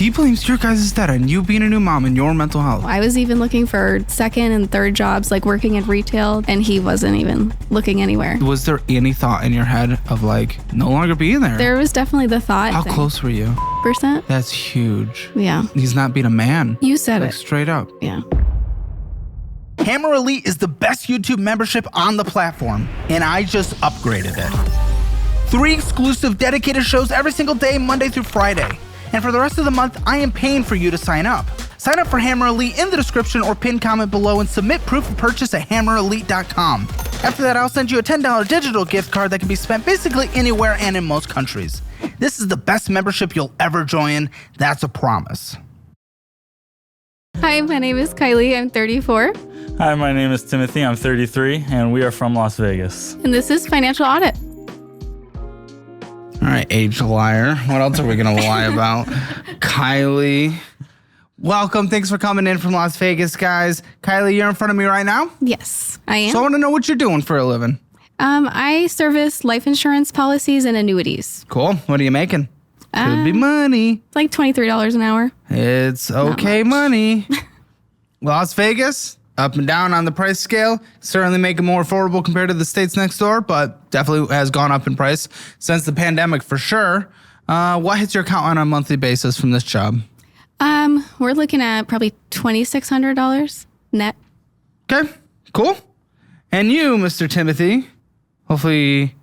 He blames your guys' dad on you being a new mom and your mental health. I was even looking for second and third jobs, like working in retail, and he wasn't even looking anywhere. Was there any thought in your head of like no longer being there? There was definitely the thought. How close were you? Percent? That's huge. Yeah. He's not being a man. You said like, it. Straight up. Yeah. Hammer Elite is the best YouTube membership on the platform, and I just upgraded it. 3 exclusive dedicated shows every single day, Monday through Friday. And for the rest of the month, I am paying for you to sign up. Sign up for Hammer Elite in the description or pinned comment below and submit proof of purchase at hammerelite.com. After that, I'll send you a $10 digital gift card that can be spent basically anywhere and in most countries. This is the best membership you'll ever join. That's a promise. Hi, my name is Kylie. I'm 34. Hi, my name is Timothy. I'm 33, and we are from Las Vegas. And this is Financial Audit. All right, age liar. What else are we going to lie about? Kylie. Welcome. Thanks for coming in from Las Vegas, guys. Kylie, you're in front of me right now? Yes, I am. So I want to know what you're doing for a living. I service life insurance policies and annuities. Cool. What are you making? Could be money. It's like $23 an hour. It's okay money. Las Vegas, up and down on the price scale. Certainly make it more affordable compared to the states next door, but definitely has gone up in price since the pandemic for sure. What hits your account on a monthly basis from this job? We're looking at probably $2,600 net. Okay, cool. And you, Mr. Timothy, hopefully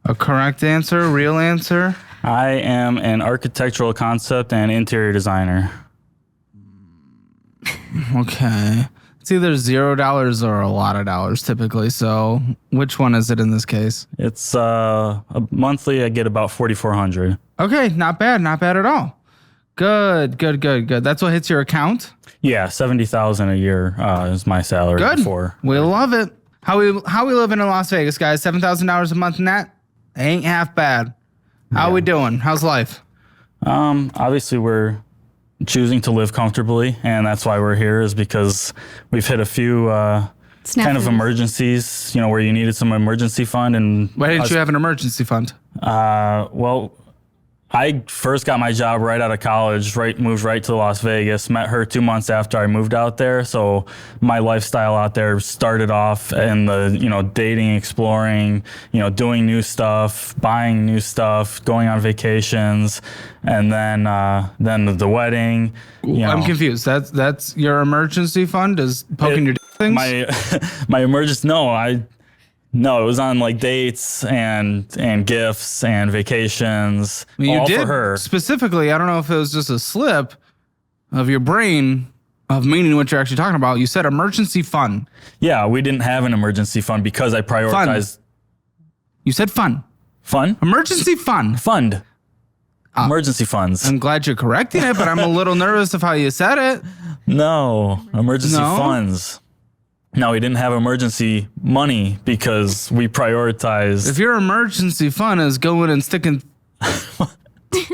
a correct answer, real answer. I am an architectural concept and interior designer. Okay. It's either $0 or a lot of dollars typically. So which one is it in this case? It's a monthly. I get about $4,400. Okay, not bad at all. Good. That's what hits your account? Yeah, $70,000 a year is my salary. Good. Before. We love it. How we living in Las Vegas, guys? $7,000 a month net? Ain't half bad. How we doing? How's life? Obviously we're choosing to live comfortably, and that's why we're here, is because we've hit a few kind of emergencies, where you needed some emergency fund. And why didn't you have an emergency fund? Well, I first got my job right out of college, moved right to Las Vegas, met her 2 months after I moved out there. So my lifestyle out there started off in the, dating, exploring, doing new stuff, buying new stuff, going on vacations, and then the wedding. I'm confused. That's your emergency fund is poking your things? My emergency, No, it was on like dates and gifts and vacations. You all did for her. Specifically, I don't know if it was just a slip of your brain of meaning what you're actually talking about. You said emergency fund. Yeah, we didn't have an emergency fund because I prioritized. Fun. You said fun. Fun? Emergency fund. Fund. Emergency funds. I'm glad you're correcting it, but I'm a little nervous of how you said it. No, emergency funds. No, we didn't have emergency money because we prioritized. If your emergency fund is going and sticking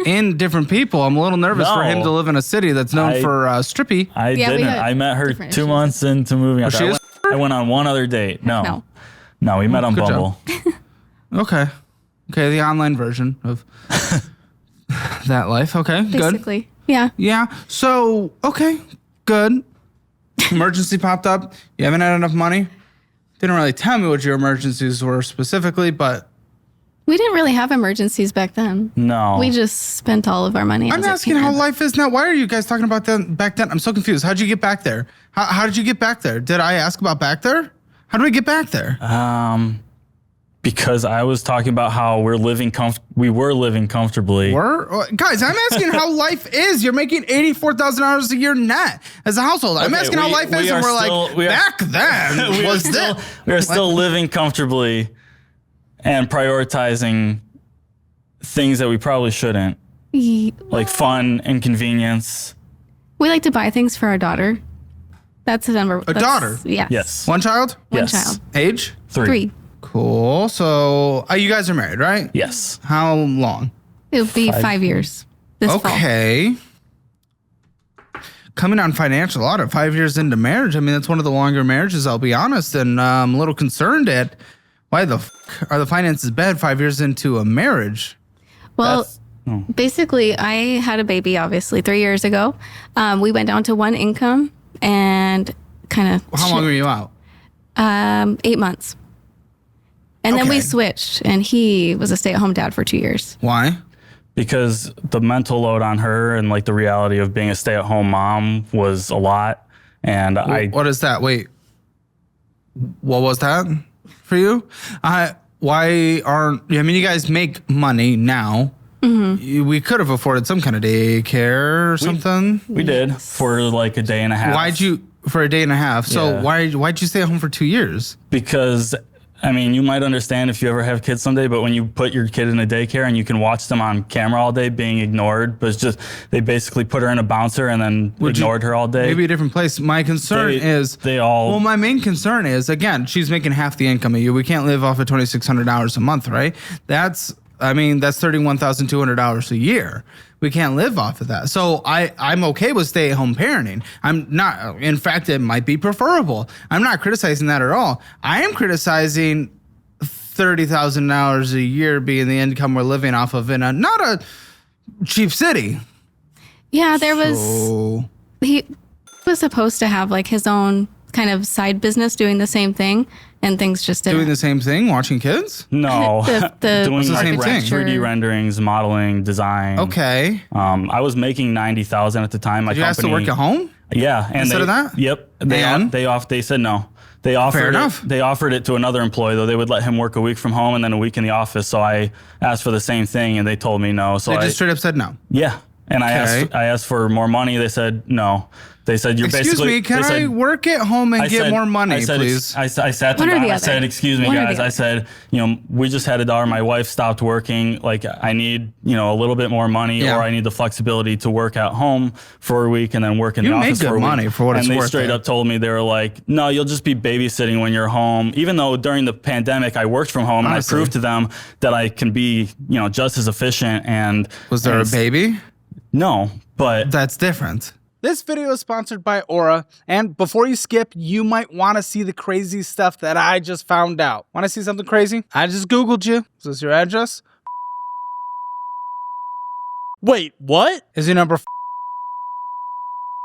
in different people, I'm a little nervous for him to live in a city that's known for strippy. I didn't. I met her 2 months into moving out there. I went on one other date. No, we met on Bumble. Okay, the online version of that life. Okay, Basically, good. Yeah. So, okay, good. Emergency popped up. You haven't had enough money. Didn't really tell me what your emergencies were specifically, but we didn't really have emergencies back then. No. We just spent all of our money. I'm asking how life is now. Why are you guys talking about that back then? I'm so confused. How'd you get back there? How did you get back there? Did I ask about back there? How do we get back there? Because I was talking about how we were living comfortably. Guys, I'm asking how life is. You're making $84,000 a year net as a household. I'm asking how life is, and back then we are still living comfortably and prioritizing things that we probably shouldn't, like fun and convenience. We like to buy things for our daughter. That's the number. A daughter? Yes. Yes. One child? One child. Age? 3. Cool. So you guys are married, right? Yes. How long? It'll be 5 years this fall. Okay. Coming on Financial Audit, 5 years into marriage. I mean, that's one of the longer marriages, I'll be honest. And I'm a little concerned at why the are the finances bad 5 years into a marriage? Well, Basically, I had a baby, obviously, 3 years ago. We went down to one income and kind of... How long were you out? 8 months. And then we Okay. switched, and he was a stay-at-home dad for 2 years. Why? Because the mental load on her and like the reality of being a stay-at-home mom was a lot. And What is that? Wait. What was that for you? Why aren't... I mean, you guys make money now. We could have afforded some kind of daycare or something. we did for like a day and a half. Why'd you... For a day and a half. So Yeah. why'd you stay at home for 2 years? Because I mean, you might understand if you ever have kids someday, but when you put your kid in a daycare and you can watch them on camera all day being ignored, but it's just they basically put her in a bouncer and then ignored her all day. Maybe a different place. My concern is well, my main concern is, again, she's making half the income of you. We can't live off of $2,600 a month, right? That's $31,200 a year. We can't live off of that. So I'm okay with stay-at-home parenting. I'm not. In fact, it might be preferable. I'm not criticizing that at all. I am criticizing $30,000 a year being the income we're living off of in not a cheap city. Yeah, he was supposed to have like his own kind of side business doing the same thing, and things just didn't. Doing the same thing, watching kids? No, doing the same thing? 3D renderings, modeling, design. Okay. I was making $90,000 at the time. Did you ask to work at home? Yeah, and Instead of that? Yep. They said no. They offered Fair enough. They offered it to another employee though. They would let him work a week from home and then a week in the office. So I asked for the same thing and they told me no. So They just straight up said no. Yeah. And Okay. I asked for more money. They said no. They said you're Excuse basically. me, can they said, I work at home and I get said- more money, I said, please? I sat them One or down. the I other. said, excuse me, One or the guys. I other. said, we just had a daughter. My wife stopped working. Like, I need, a little bit more money, Yeah. or I need the flexibility to work at home for a week and then work in You the make office good for a week. money for what and it's they worth, straight eh? up told me, they were like, no, you'll just be babysitting when you're home. Even though during the pandemic I worked from home, Honestly. and I proved to them that I can be, just as efficient. And Was there a baby? No, but That's different. This video is sponsored by Aura, and before you skip, you might want to see the crazy stuff that I just found out. Want to see something crazy? I just Googled you. Is this your address? Wait, what? Is your number?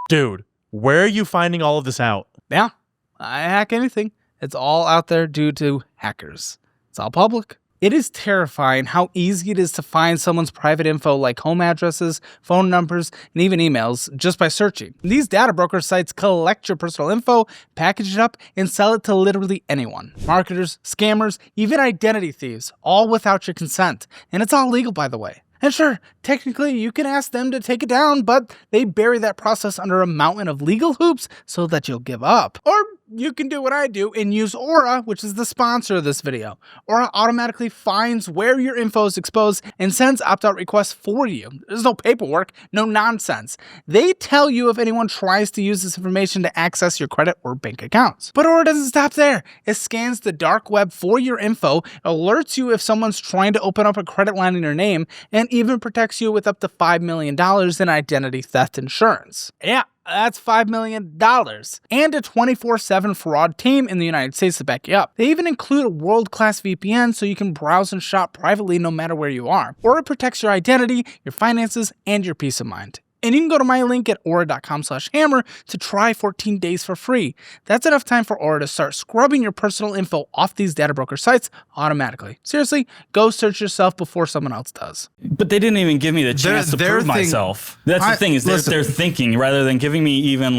Dude, where are you finding all of this out? Yeah, I hack anything. It's all out there due to hackers. It's all public. It is terrifying how easy it is to find someone's private info like home addresses, phone numbers, and even emails just by searching. These data broker sites collect your personal info, package it up, and sell it to literally anyone. Marketers, scammers, even identity thieves, all without your consent. And it's all legal, by the way. And sure, technically you can ask them to take it down, but they bury that process under a mountain of legal hoops so that you'll give up. Or you can do what I do and use Aura, which is the sponsor of this video. Aura automatically finds where your info is exposed and sends opt-out requests for you. There's no paperwork, no nonsense. They tell you if anyone tries to use this information to access your credit or bank accounts. But Aura doesn't stop there. It scans the dark web for your info, alerts you if someone's trying to open up a credit line in your name, and even protects you with up to $5 million in identity theft insurance. Yeah. That's $5 million. And a 24/7 fraud team in the United States to back you up. They even include a world-class VPN so you can browse and shop privately no matter where you are. Aura protects your identity, your finances, and your peace of mind. And you can go to my link at aura.com/hammer to try 14 days for free. That's enough time for Aura to start scrubbing your personal info off these data broker sites automatically. Seriously, go search yourself before someone else does. But they didn't even give me the chance to prove myself. That's the thing is they're thinking rather than giving me even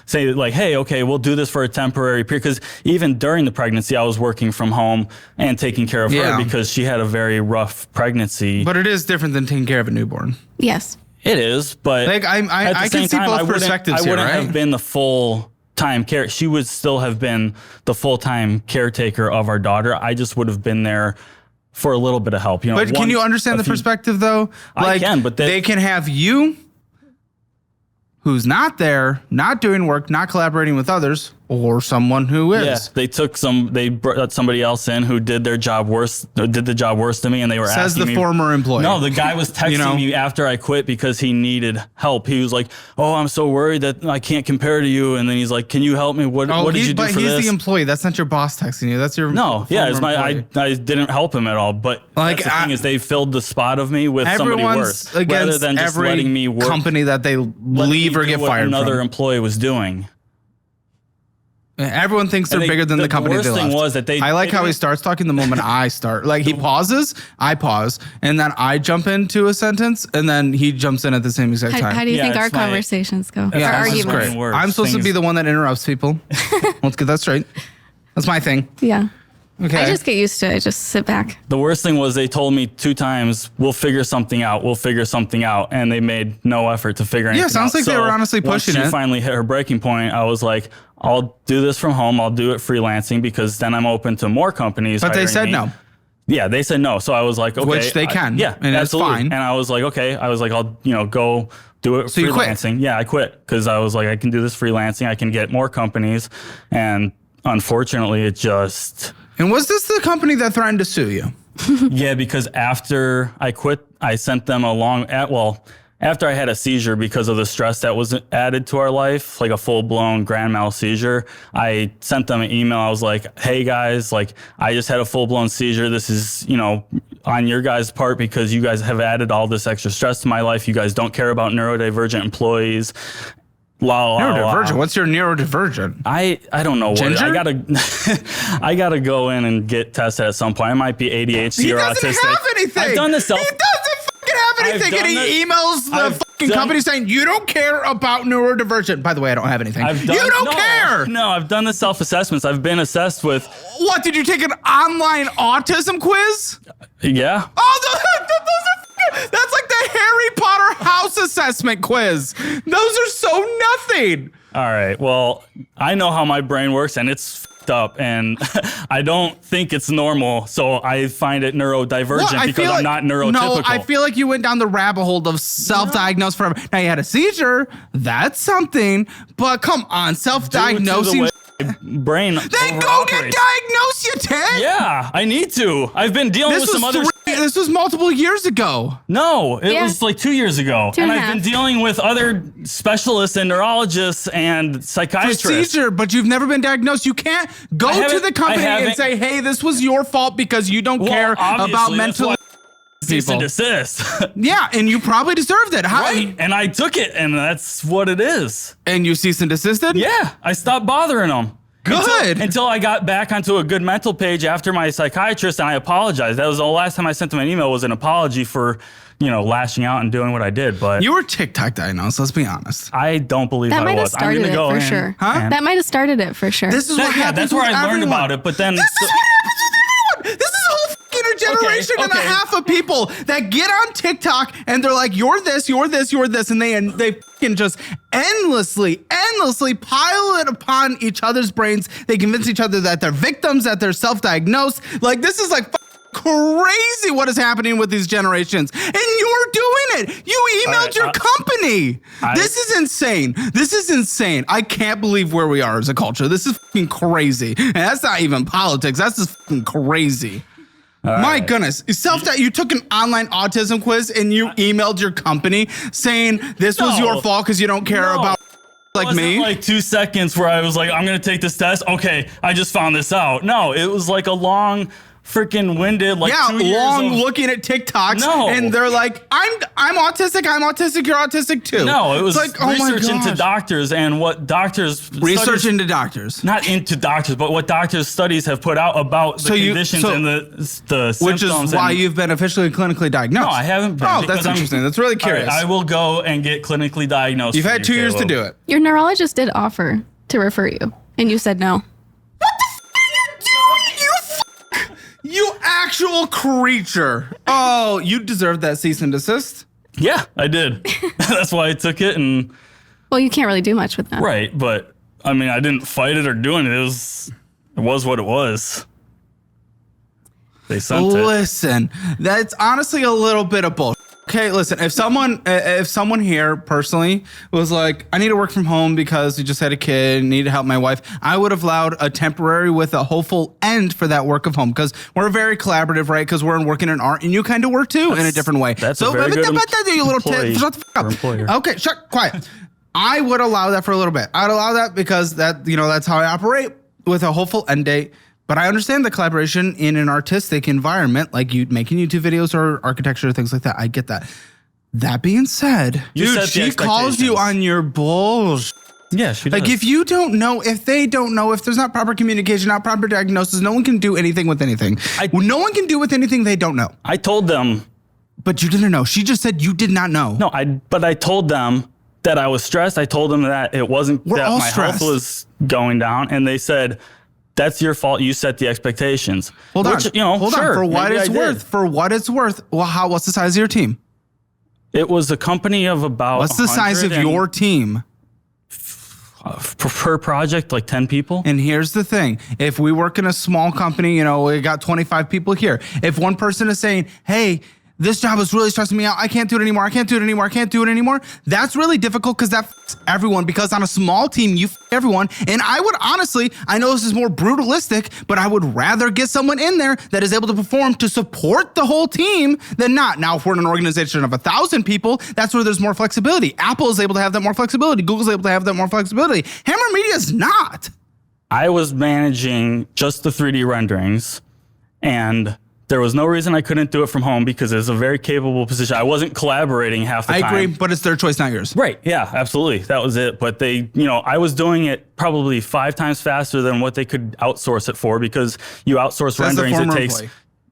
say hey, okay, we'll do this for a temporary period. Because even during the pregnancy, I was working from home and taking care of her because she had a very rough pregnancy. But it is different than taking care of a newborn. Yes. It is, but I can see both perspectives I here, wouldn't right? have been the full-time care. She would still have been the full-time caretaker of our daughter. I just would have been there for a little bit of help. But can you understand the perspective, though? I can, but they can have you, who's not there, not doing work, not collaborating with others, or someone who is. Yeah, they brought somebody else in who did the job worse than me, and they were Says asking the me, former employee. No, the guy was texting me after I quit because he needed help. He was like, "Oh, I'm so worried that I can't compare to you," and then he's like, "Can you help me? What did you do for this?" But he's the employee. That's not your boss texting you. That's your It's I didn't help him at all. But Like, that's the thing is, they filled the spot of me with somebody worse, rather than just letting me work. Company that they leave or get fired another from. employee was doing. Everyone thinks they're bigger than the company they left. The worst thing was that I like how he starts talking the moment I start. Like he pauses, I pause, and then I jump into a sentence, and then he jumps in at the same exact time. How do you think our it's my- conversations go? Yeah, Our this is arguments. great. Worse. I'm supposed to be the one that interrupts people. Let's get that straight. That's my thing. Yeah. Okay. I just get used to it. I just sit back. The worst thing was they told me 2 times, we'll figure something out, and they made no effort to figure anything out. Yeah, sounds like they were honestly pushing once it. she finally hit her breaking point, I was like, I'll do this from home. I'll do it freelancing because then I'm open to more companies. But they hiring said me. no. Yeah, they said no. So I was like, okay. Which they can. Yeah, And that's absolutely. fine. And I was like, okay. I was like, I'll go do it So you quit? freelancing. Yeah, I quit because I was like, I can do this freelancing. I can get more companies. And unfortunately, it just... And was this the company that threatened to sue you? Yeah, because after I quit, I sent them after I had a seizure because of the stress that was added to our life, like a full-blown grand mal seizure, I sent them an email. I was like, hey guys, like I just had a full-blown seizure. This is, on your guys' part because you guys have added all this extra stress to my life. You guys don't care about neurodivergent employees. Neurodivergent? What's your neurodivergent? I don't know what Ginger? I gotta go in and get tested at some point. I might be ADHD He or doesn't autistic. have anything. I've done this He doesn't fucking have anything. And he emails the fucking company saying, you don't care about neurodivergent. By the way, I don't have anything. You don't care. No, I've done the self-assessments. I've been assessed with... What, did you take an online autism quiz? Yeah. Oh, those are that's like the Harry Potter house assessment quiz. Those are so nothing. All right. Well, I know how my brain works, and it's f***ed up, and I don't think it's normal. So I find it neurodivergent because I'm not neurotypical. No, I feel like you went down the rabbit hole of self-diagnosed forever. Now you had a seizure. That's something. But come on, self-diagnosing. Brain. Then go get diagnosed, you tit. Yeah, I need to. I've been dealing with some other. This was multiple years ago. No, it was like 2 years ago, and I've been dealing with other specialists and neurologists and psychiatrists. Seizure, but you've never been diagnosed. You can't go to the company and say, "Hey, this was your fault because you don't care about mental." Cease and desist. Yeah, and you probably deserved it. Right, and I took it, and that's what it is. And you cease and desisted? Yeah, I stopped bothering them. Good. Until I got back onto a good mental page after my psychiatrist, and I apologized. That was the last time I sent them an email, was an apology for, lashing out and doing what I did. But you were TikTok diagnosed, let's be honest. I don't believe that I might have was. started it for sure. Huh? That might have started it for sure. This is what happens. That's where with I learned everyone. about it. But then This is what happens with everyone. This is a whole fucking generation and a half of people that get on TikTok and they're like, you're this, you're this, you're this, and they fucking just endlessly pile it upon each other's brains. They convince each other that they're victims, that they're self-diagnosed. Like, this is like crazy what is happening with these generations. And you're doing it. You emailed your company. This is insane. This is insane. I can't believe where we are as a culture. This is fucking crazy. And that's not even politics. That's just fucking crazy. My goodness. You took an online autism quiz and you emailed your company saying this was your fault because you don't care about like me. Like 2 seconds where I was like, I'm going to take this test. Okay, I just found this out. No, it was like a long freaking winded, like 2 years long looking at TikToks. No. And they're like, I'm autistic, you're autistic too. No, it was like, research into doctors and what doctors into doctors. Not into doctors, but what doctors' studies have put out about the conditions and the symptoms. Which is why you've been officially clinically diagnosed. No, I haven't been. Oh, that's interesting. That's really curious. Right, I will go and get clinically diagnosed. You've had 2 years to do it. Your neurologist did offer to refer you, and you said no. You actual creature. Oh, you deserve that cease and desist. Yeah, I did. That's why I took it. And well, you can't really do much with that. Right. But I mean, I didn't fight it or do it. It was what it was. They sent it. Listen, that's honestly a little bit of bullshit. Okay, listen, if someone here personally was like, I need to work from home because we just had a kid, need to help my wife, I would have allowed a temporary with a hopeful end for that work of home because we're very collaborative, right? Because we're working in art and you kind of work too in a different way. That's a very good you little employee shut the fuck up. employer. Okay, quiet. I would allow that for a little bit. I'd allow that because that's how I operate with a hopeful end date. But I understand the collaboration in an artistic environment, like you making YouTube videos or architecture, things like that. I get that. That being said, dude, she calls you on your bullshit. Yeah, she does. Like if you don't know, if they don't know, if there's not proper communication, not proper diagnosis, no one can do anything with anything. No one can do with anything they don't know. I told them. But you didn't know. She just said you did not know. No, but I told them that I was stressed. I told them that it wasn't We're that all my stressed. health was going down, and they said, that's your fault. You set the expectations. Hold on. Hold on. For what it's worth, well, what's the size of your team? It was a company of about. What's the size of your team? Per project, like 10 people. And here's the thing. If we work in a small company, we got 25 people here. If one person is saying, hey, this job is really stressing me out. I can't do it anymore. That's really difficult because that f***s everyone. Because on a small team, you f*** everyone. And I would honestly, I know this is more brutalistic, but I would rather get someone in there that is able to perform to support the whole team than not. Now, if we're in an organization of 1,000 people, that's where there's more flexibility. Apple is able to have that more flexibility. Google's able to have that more flexibility. Hammer Media is not. I was managing just the 3D renderings, and there was no reason I couldn't do it from home because it's a very capable position. I wasn't collaborating half the time. I agree, but it's their choice, not yours. Right. Yeah, absolutely. That was it. But they, I was doing it probably 5 times faster than what they could outsource it for because you outsource renderings. It takes. Employee.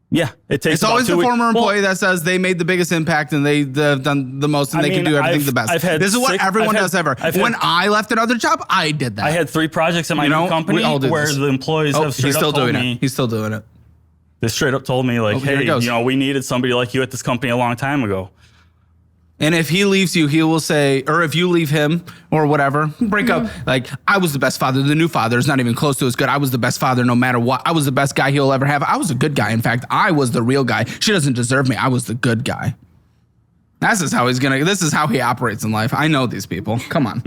Yeah, it takes. It's always the former employee that says they made the biggest impact and they've done the most and they can do everything the best. This is what everyone does ever. When I left another job, I did that. I had 3 projects in my new company where the employees have straight up told me. He's still doing it. They straight up told me like, hey, we needed somebody like you at this company a long time ago. And if he leaves you, he will say, or if you leave him or whatever, break up. Like, I was the best father. The new father is not even close to as good. I was the best father no matter what. I was the best guy he'll ever have. I was a good guy. In fact, I was the real guy. She doesn't deserve me. I was the good guy. This is how he operates in life. I know these people. Come on.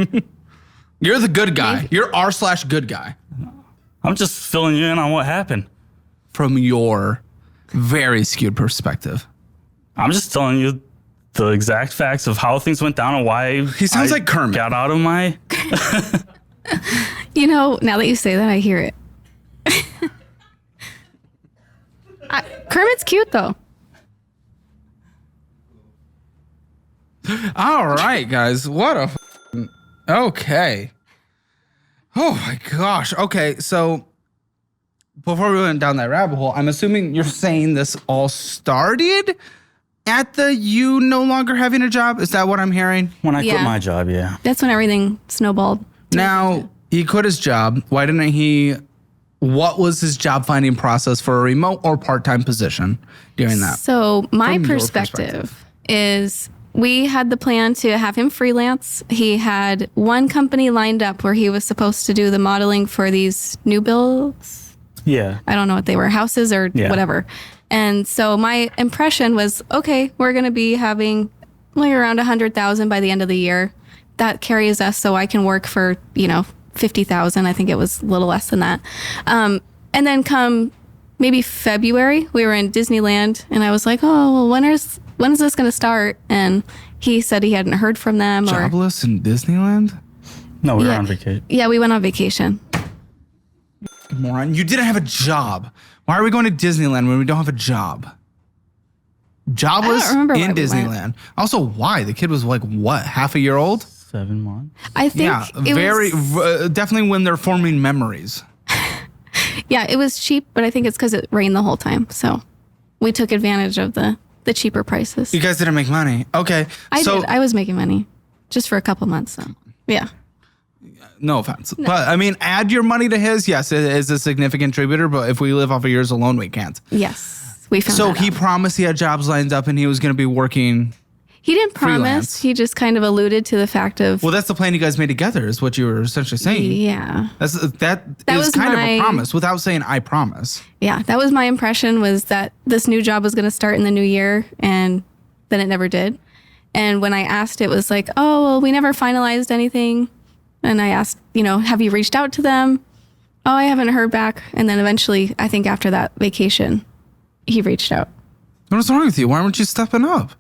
You're the good guy. You're r/good guy. I'm just filling you in on what happened. From your very skewed perspective. I'm just telling you the exact facts of how things went down and why he sounds like Kermit. Got out of my. Now that you say that, I hear it. Kermit's cute though. All right, guys. What a. Okay. Oh my gosh. Okay, so. Before we went down that rabbit hole, I'm assuming you're saying this all started at the you no longer having a job? Is that what I'm hearing? When I quit my job, yeah. That's when everything snowballed. Now, he quit his job. Why didn't he... What was his job finding process for a remote or part-time position during that? So my perspective is we had the plan to have him freelance. He had one company lined up where he was supposed to do the modeling for these new builds. Yeah. I don't know what they were, houses or whatever. And so my impression was, okay, we're going to be having like around 100,000 by the end of the year. That carries us so I can work for, 50,000. I think it was a little less than that. And then come maybe February, we were in Disneyland and I was like, oh, well, when is this going to start? And he said he hadn't heard from them. Jobless in Disneyland? No, we were on vacation. Yeah, we went on vacation. Moron, you didn't have a job. Why are we going to Disneyland when we don't have a job? Jobless in Disneyland. Also, why? The kid was like, what, half a year old? 7 months. I think definitely when they're forming memories. Yeah, it was cheap, but I think it's because it rained the whole time. So we took advantage of the cheaper prices. You guys didn't make money. Okay. I did. I was making money just for a couple months. So yeah. No offense. No. But I mean, add your money to his. Yes, it is a significant contributor, but if we live off of yours alone, we can't. Yes. We found So he promised he had jobs lined up and he was going to be working. He didn't promise. Freelance. He just kind of alluded to the fact of. Well, that's the plan you guys made together is what you were essentially saying. Yeah. That is kind of a promise without saying I promise. Yeah. That was my impression was that this new job was going to start in the new year and then it never did. And when I asked, it was like, oh, well, we never finalized anything. And I asked, have you reached out to them? Oh, I haven't heard back. And then eventually, I think after that vacation, he reached out. What's wrong with you? Why weren't you stepping up?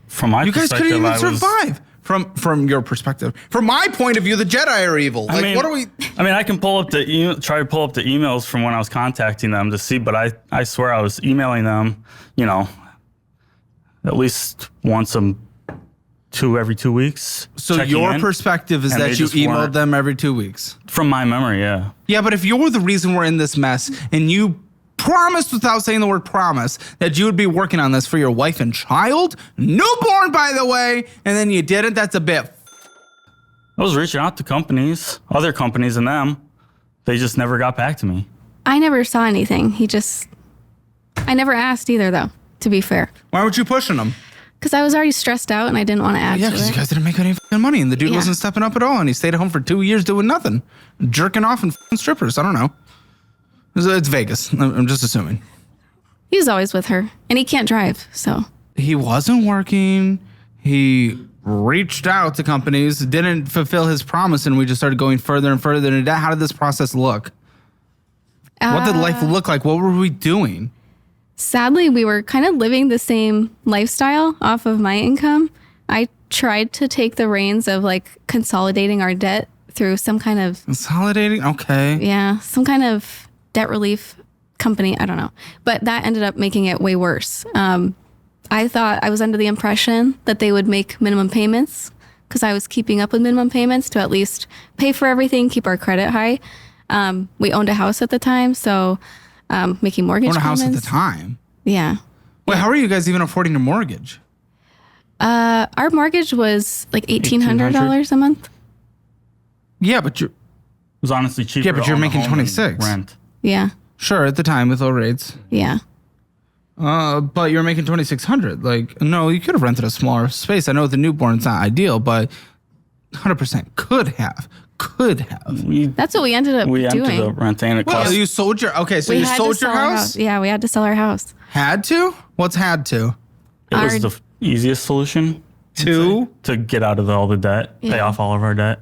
From my perspective, you guys couldn't even survive. From your perspective, from my point of view, the Jedi are evil. What are we? I mean, I can pull up try to pull up the emails from when I was contacting them to see, but I swear I was emailing them, at least every 2 weeks. So your perspective is that you emailed them every 2 weeks? From my memory, yeah. Yeah, but if you're the reason we're in this mess and you promised without saying the word promise that you would be working on this for your wife and child, newborn, by the way, and then you didn't, that's a bit. I was reaching out to other companies and them. They just never got back to me. I never saw anything. I never asked either, though, to be fair. Why weren't you pushing them? Because I was already stressed out and I didn't want to add to it. Yeah, because you guys didn't make any money and the dude wasn't stepping up at all and he stayed at home for 2 years doing nothing. Jerking off and strippers. I don't know. It's Vegas. I'm just assuming. He was always with her and he can't drive, so. He wasn't working. He reached out to companies, didn't fulfill his promise, and we just started going further and further into debt. How did this process look? What did life look like? What were we doing? Sadly, we were kind of living the same lifestyle off of my income. I tried to take the reins of consolidating our debt through some kind of... Consolidating? Okay. Yeah, some kind of debt relief company. I don't know. But that ended up making it way worse. I thought I was under the impression that they would make minimum payments because I was keeping up with minimum payments to at least pay for everything, keep our credit high. We owned a house at the time, so making mortgage payments. Owned a house at the time? Yeah. Wait, how are you guys even affording a mortgage? Our mortgage was like $1,800 a month. Yeah, but It was honestly cheaper. Yeah, but you're making 26. Rent. Yeah. Sure, at the time with low rates. Yeah. But you're making 2,600. No, you could have rented a smaller space. I know the newborn's not ideal, but 100% could have. That's what we ended up doing. We ended up renting it. Well, you sold your you sold your house? Yeah, we had to sell our house. Had to? What's had to? It was the easiest solution to get out of all the debt, pay off all of our debt.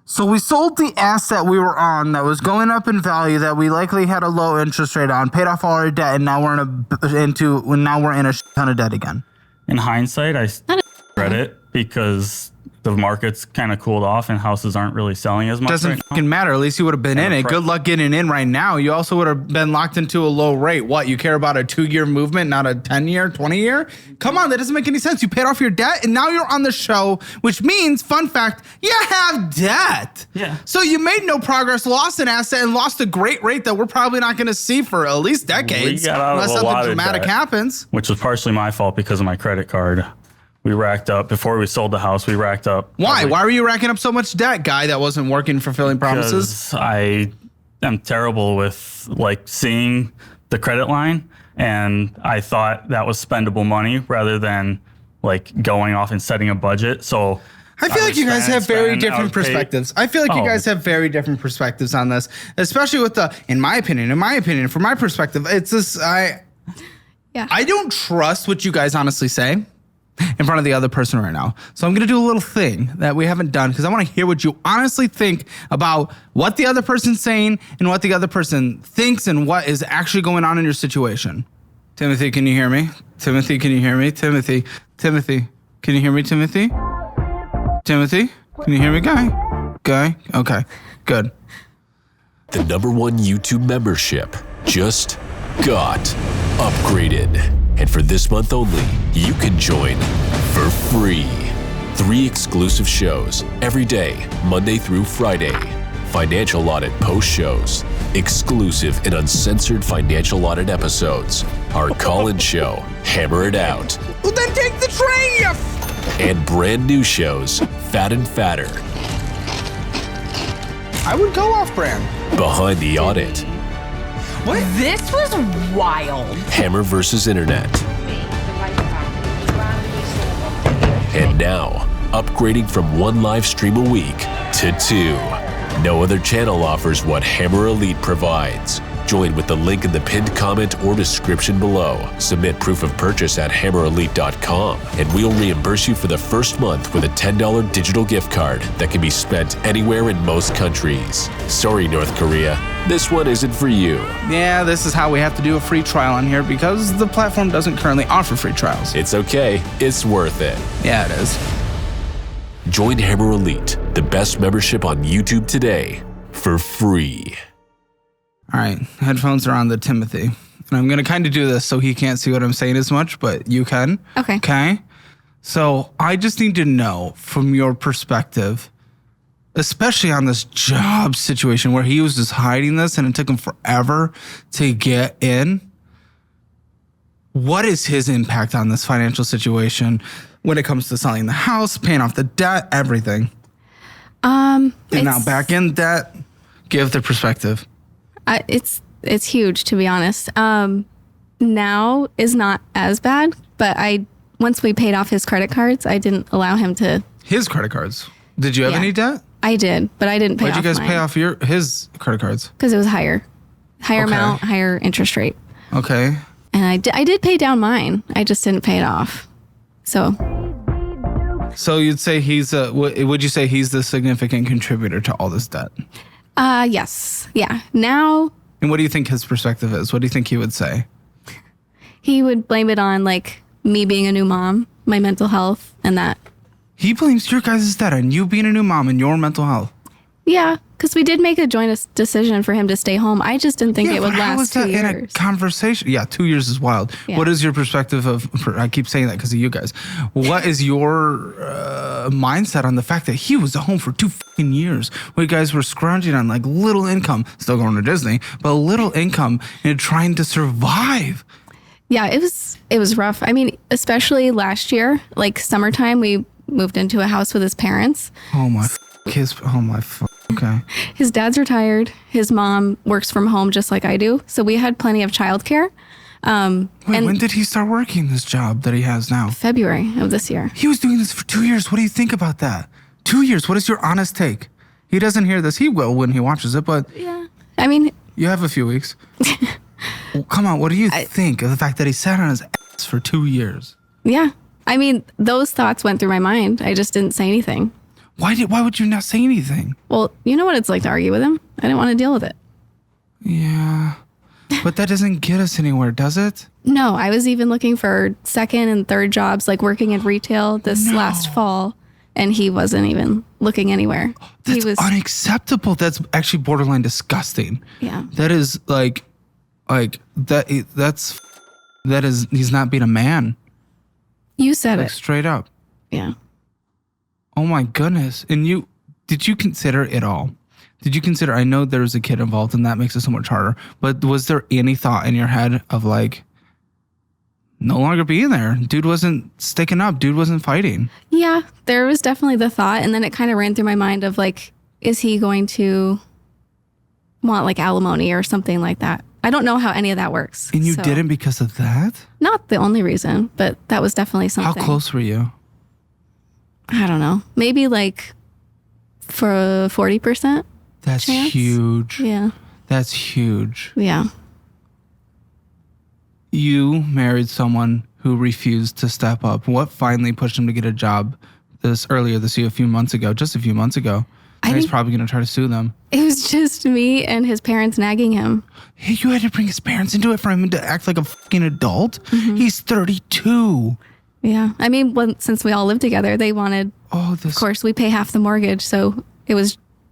So we sold the asset we were on that was going up in value that we likely had a low interest rate on, paid off all our debt, and now we're in a ton of debt again. In hindsight, I regret it because the market's kind of cooled off and houses aren't really selling as much. Doesn't fucking matter. At least you would have been in it. Good luck getting in right now. You also would have been locked into a low rate. What? You care about a 2-year movement, not a 10-year, 20-year? Come on, that doesn't make any sense. You paid off your debt and now you're on the show, which means, fun fact, you have debt. Yeah. So you made no progress, lost an asset, and lost a great rate that we're probably not going to see for at least decades. We got out unless of a something lot of dramatic debt, happens. which was partially my fault because of my credit card. We racked up, before we sold the house, we racked up. Why? Why were you racking up so much debt, guy that wasn't working, fulfilling promises? Because I am terrible with seeing the credit line, and I thought that was spendable money rather than going off and setting a budget. So I feel like you guys have very different perspectives. I feel like you guys have very different perspectives on this, especially with in my opinion, from my perspective, it's this, I don't trust what you guys honestly say in front of the other person right now. So I'm going to do a little thing that we haven't done because I want to hear what you honestly think about what the other person's saying and what the other person thinks and what is actually going on in your situation. Timothy, can you hear me? Timothy, can you hear me? Timothy, can you hear me, Timothy? Timothy, can you hear me, Guy? Okay, good. The #1 YouTube membership just got upgraded. And for this month only, you can join for free. 3 exclusive shows every day, Monday through Friday. Financial Audit post shows, exclusive and uncensored Financial Audit episodes, our call-in show, Hammer It Out. Well, then take the train, you and brand new shows, Fat and Fatter. I would go off-brand. Behind the Audit. What? This was wild. Hammer versus Internet. And now, upgrading from 1 live stream a week to 2. No other channel offers what Hammer Elite provides. Join with the link in the pinned comment or description below. Submit proof of purchase at hammerelite.com, and we'll reimburse you for the first month with a $10 digital gift card that can be spent anywhere in most countries. Sorry, North Korea, this one isn't for you. Yeah, this is how we have to do a free trial on here because the platform doesn't currently offer free trials. It's okay, it's worth it. Yeah, it is. Join Hammer Elite, the best membership on YouTube today, for free. All right, headphones are on the Timothy. And I'm going to kind of do this so he can't see what I'm saying as much, but you can. Okay. Okay? So I just need to know from your perspective, especially on this job situation where he was just hiding this and it took him forever to get in. What is his impact on this financial situation when it comes to selling the house, paying off the debt, everything? And now back in debt, give the perspective. It's huge, to be honest. Now is not as bad, but once we paid off his credit cards, I didn't allow him to. His credit cards. Did you have any debt? I did, but I didn't pay off Why'd you guys mine. pay off his credit cards? Because it was higher amount, higher interest rate. Okay. And I did pay down mine. I just didn't pay it off. So you'd say would you say he's the significant contributor to all this debt? yes. Yeah. Now And what do you think his perspective is? What do you think he would say? he would blame it on like me being a new mom, my mental health, and that. He blames your guys' debt on you being a new mom and your mental health. Yeah, because we did make a joint decision for him to stay home. I just didn't think it would but how last is that 2 in a years. conversation? Yeah, 2 years is wild. Yeah. What is your perspective of, I keep saying that because of you guys. What is your mindset on the fact that he was at home for 2 fucking years? Where you guys were scrounging on like little income, still going to Disney, but little income and trying to survive. Yeah, it was rough. I mean, especially last year, like summertime, we moved into a house with his parents. Oh my okay. His dad's retired. His mom works from home just like I do. So we had plenty of childcare. Wait, when did he start working this job that he has now? February of this year. He was doing this for 2 years. What do you think about that? 2 years. What is your honest take? He doesn't hear this. He will when he watches it, but Yeah. I mean, you have a few weeks. Well, come on. What do you think of the fact that he sat on his ass for 2 years? yeah. I mean, those thoughts went through my mind. I just didn't say anything. Why would you not say anything? Well, you know what it's like to argue with him. I didn't want to deal with it. Yeah. But that doesn't get us anywhere, does it? No, I was even looking for second and third jobs, like working in retail this last fall, and he wasn't even looking anywhere. That's He was unacceptable. That's actually borderline disgusting. Yeah. That is like that is, he's not being a man. You said Like it. straight up. Yeah. Oh my goodness. And did you consider it all? Did you consider, I know there was a kid involved and that makes it so much harder, but was there any thought in your head of like, no longer being there? Dude wasn't sticking up. Dude wasn't fighting. Yeah, there was definitely the thought. And then it kind of ran through my mind of like, is he going to want like alimony or something like that? I don't know how any of that works. And you so- didn't because of that? Not the only reason, but that was definitely How something. close were you? I don't know. Maybe like for 40%. That's Chance? huge. Yeah. That's huge. Yeah. You married someone who refused to step up. What finally pushed him to get a job earlier this year, just a few months ago? And he's think- probably going to try to sue them. It was just me and his parents nagging him. Hey, you had to bring his parents into it for him to act like a fucking adult? He's 32. Yeah. I mean, since we all lived together, they wanted, Oh, of course, we pay half the mortgage. So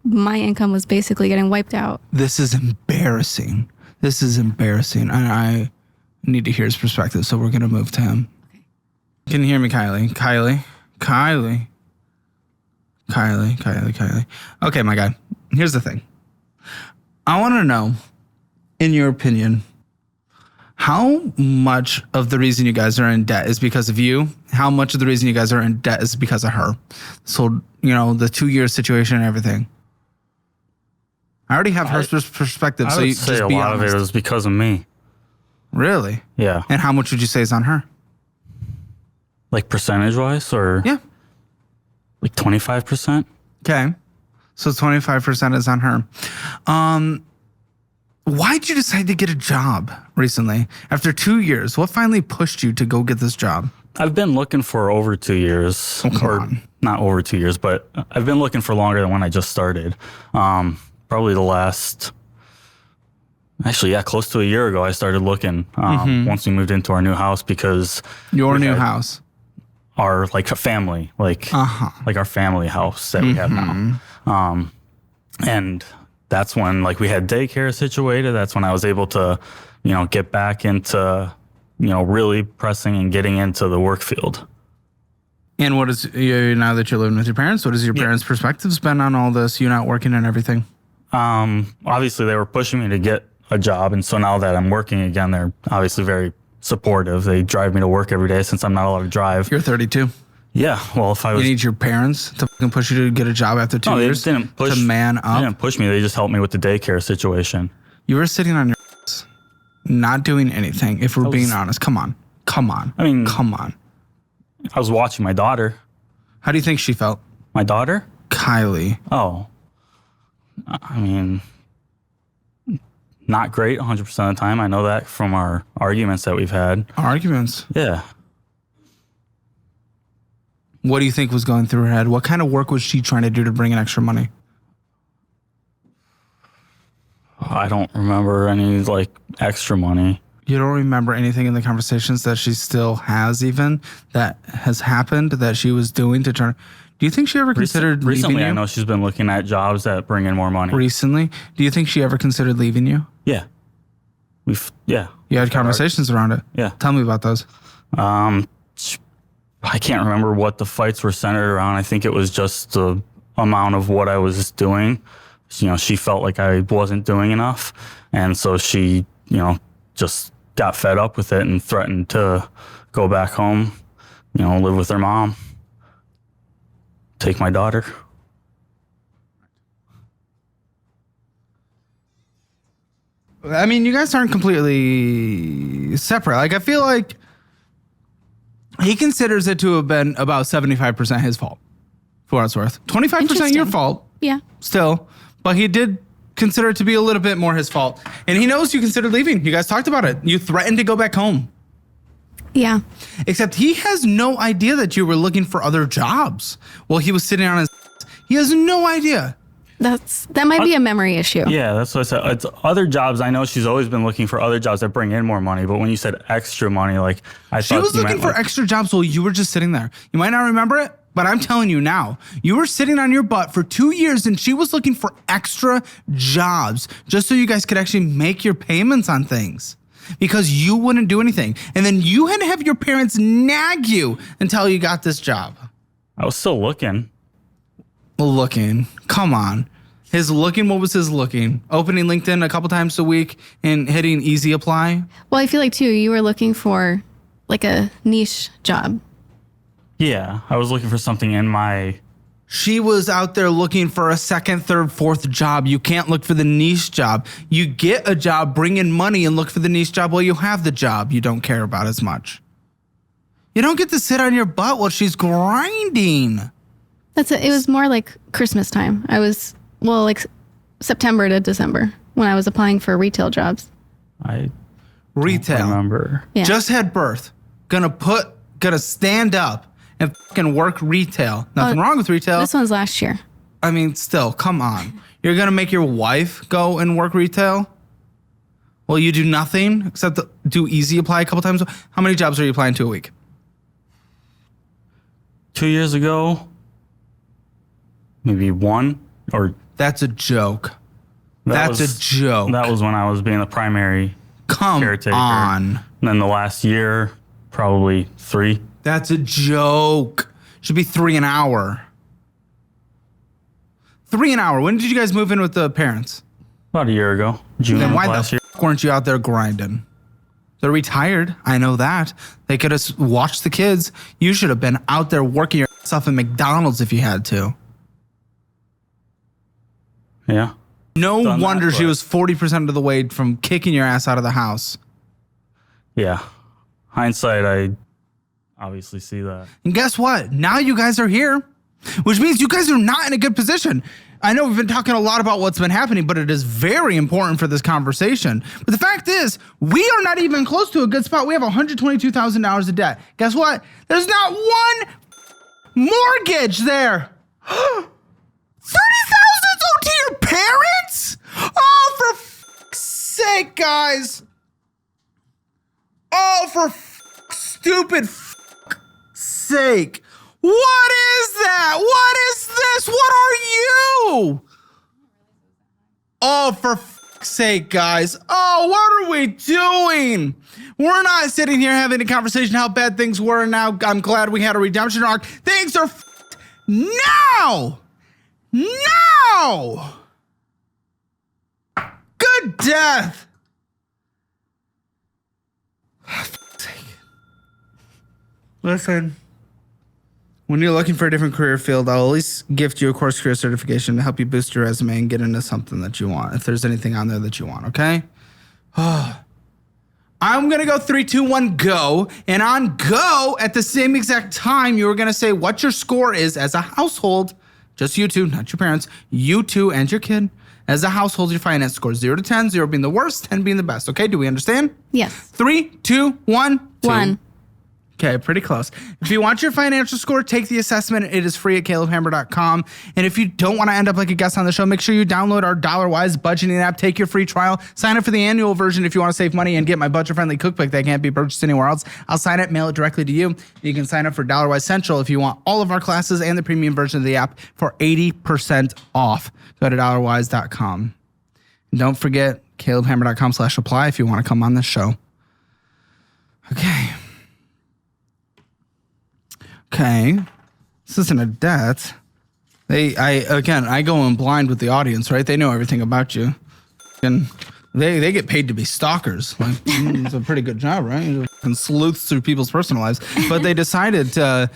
my income was basically getting wiped out. This is embarrassing. And I need to hear his perspective, so we're going to move to him. Okay. Can you hear me, Kylie? Kylie. Okay, my guy. Here's the thing. I want to know, in your opinion, how much of the reason you guys are in debt is because of you? How much of the reason you guys are in debt is because of her? So, the 2 year situation and everything. I already have her perspective, I so would you say just a be lot honest. of it was because of me. Really? Yeah. And how much would you say is on her? Like percentage wise, or Yeah. like 25%? Okay. So 25% is on her. Why'd you decide to get a job recently? After 2 years, what finally pushed you to go get this job? I've been looking for over 2 years. Oh, come on. Not over 2 years, but I've been looking for longer than when I just started. Probably the last, actually, yeah, close to a year ago, I started looking once we moved into our new house because Your new house. our like family, like our family house that we have now. And that's when like we had daycare situated. That's when I was able to, get back into, really pressing and getting into the work field. And what is, now that you're living with your parents, what is your parents' perspectives been on all this, you not working and everything? Obviously they were pushing me to get a job. And so now that I'm working again, they're obviously very supportive. They drive me to work every day since I'm not allowed to drive. You're 32. Yeah. Well, if I was... You need your parents to fucking push you to get a job after 2 years? They didn't push, to man up? They didn't push me. They just helped me with the daycare situation. You were sitting on your ass, not doing anything, if we're being honest. Come on. Come on. I mean... Come on. I was watching my daughter. How do you think she felt? My daughter? Kylie. Oh. I mean... Not great 100% of the time. I know that from our arguments that we've had. Arguments? Yeah. What do you think was going through her head? What kind of work was she trying to do to bring in extra money? I don't remember any like extra money. You don't remember anything in the conversations that she still has even that has happened that she was doing to try? Do you think she ever considered recently, leaving you? I know she's been looking at jobs that bring in more money. Recently? Do you think she ever considered leaving you? Yeah. You had conversations around it? Yeah. Tell me about those. I can't remember what the fights were centered around. I think it was just the amount of what I was doing. She felt like I wasn't doing enough. And so she, just got fed up with it and threatened to go back home, live with her mom, take my daughter. I mean, you guys aren't completely separate. Like, I feel like he considers it to have been about 75% his fault, for what it's worth. 25% your fault. Yeah. Still. But he did consider it to be a little bit more his fault. And he knows you considered leaving. You guys talked about it. You threatened to go back home. Yeah. Except he has no idea that you were looking for other jobs while he was sitting on his... He has no idea. That might be a memory issue. Yeah, that's what I said. It's other jobs. I know she's always been looking for other jobs that bring in more money. But when you said extra money, like I thought she was looking for extra jobs while you were just sitting there. You might not remember it, but I'm telling you now, you were sitting on your butt for 2 years and she was looking for extra jobs just so you guys could actually make your payments on things because you wouldn't do anything. And then you had to have your parents nag you until you got this job. I was still looking. Looking. Come on. His looking, what was his looking? Opening LinkedIn a couple times a week and hitting easy apply? Well, I feel like, too, you were looking for like a niche job. Yeah, I was looking for something in my... She was out there looking for a second, third, fourth job. You can't look for the niche job. You get a job, bring in money, and look for the niche job while you have the job you don't care about as much. You don't get to sit on your butt while she's grinding. It was more like Christmas time. Like September to December when I was applying for retail jobs. Retail. Don't remember. Yeah. Just had birth. Gonna stand up and fucking work retail. Nothing wrong with retail. This one's last year. I mean, still, come on. You're gonna make your wife go and work retail? Well, you do nothing except do easy apply a couple times. How many jobs are you applying to a week? 2 years ago, maybe one or... That's a joke. That's a joke. That was when I was being the primary caretaker. On. And then the last year, probably 3. That's a joke. Should be 3 an hour. 3 an hour. When did you guys move in with the parents? About a year ago. June Then why last the year. weren't you out there grinding? They're retired. I know that. They could have watched the kids. You should have been out there working your ass off at McDonald's if you had to. Yeah. No wonder she was 40% of the way from kicking your ass out of the house. Yeah. Hindsight, I obviously see that. And guess what? Now you guys are here. which means you guys are not in a good position. I know we've been talking a lot about what's been happening, but it is very important for this conversation. But the fact is, we are not even close to a good spot. We have $122,000 of debt. Guess what? There's not one mortgage there. 30,000 owed to your parents? Oh, for fuck's sake, guys. Oh, for stupid fuck's sake. What is that? What is this? What are you? Oh, for fuck's sake, guys. Oh, what are we doing? We're not sitting here having a conversation how bad things were, and now I'm glad we had a redemption arc. Things are fucked now. Now. Good death. Fuck's sake. Listen. When you're looking for a different career field, I'll at least gift you a course career certification to help you boost your resume and get into something that you want, if there's anything on there that you want, okay? I'm going to go 3, 2, 1, go. And on go, at the same exact time, you were going to say what your score is as a household. Just you two, not your parents. You two and your kid. As a household, your finance score, 0 to 10, 0 being the worst, 10 being the best. Okay, do we understand? Yes. 3, 2, 1, 2. 1. Okay, pretty close. If you want your financial score, take the assessment. It is free at calebhammer.com. And if you don't want to end up like a guest on the show, make sure you download our DollarWise budgeting app. Take your free trial. Sign up for the annual version if you want to save money and get my budget-friendly cookbook that can't be purchased anywhere else. I'll sign it, mail it directly to you. You can sign up for DollarWise Central if you want all of our classes and the premium version of the app for 80% off. Go to dollarwise.com. And don't forget calebhammer.com/apply if you want to come on this show. Okay, this isn't a debt. I go in blind with the audience, right? They know everything about you, and they get paid to be stalkers. Like, it's a pretty good job, right? And sleuths through people's personal lives. But they decided to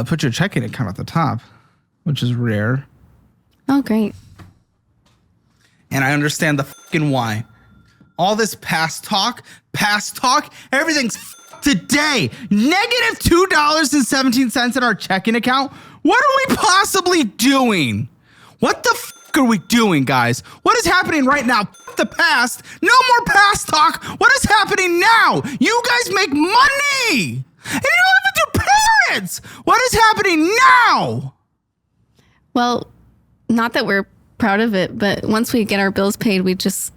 put your checking account at the top, which is rare. Oh, great. And I understand the fucking why. All this past talk, everything's today. Negative $2.17 in our checking account. What are we possibly doing? What the fuck are we doing, guys? What is happening right now? The past. No more past talk. What is happening now? You guys make money. And you live with your parents. What is happening now? Well, not that we're proud of it, but once we get our bills paid, we just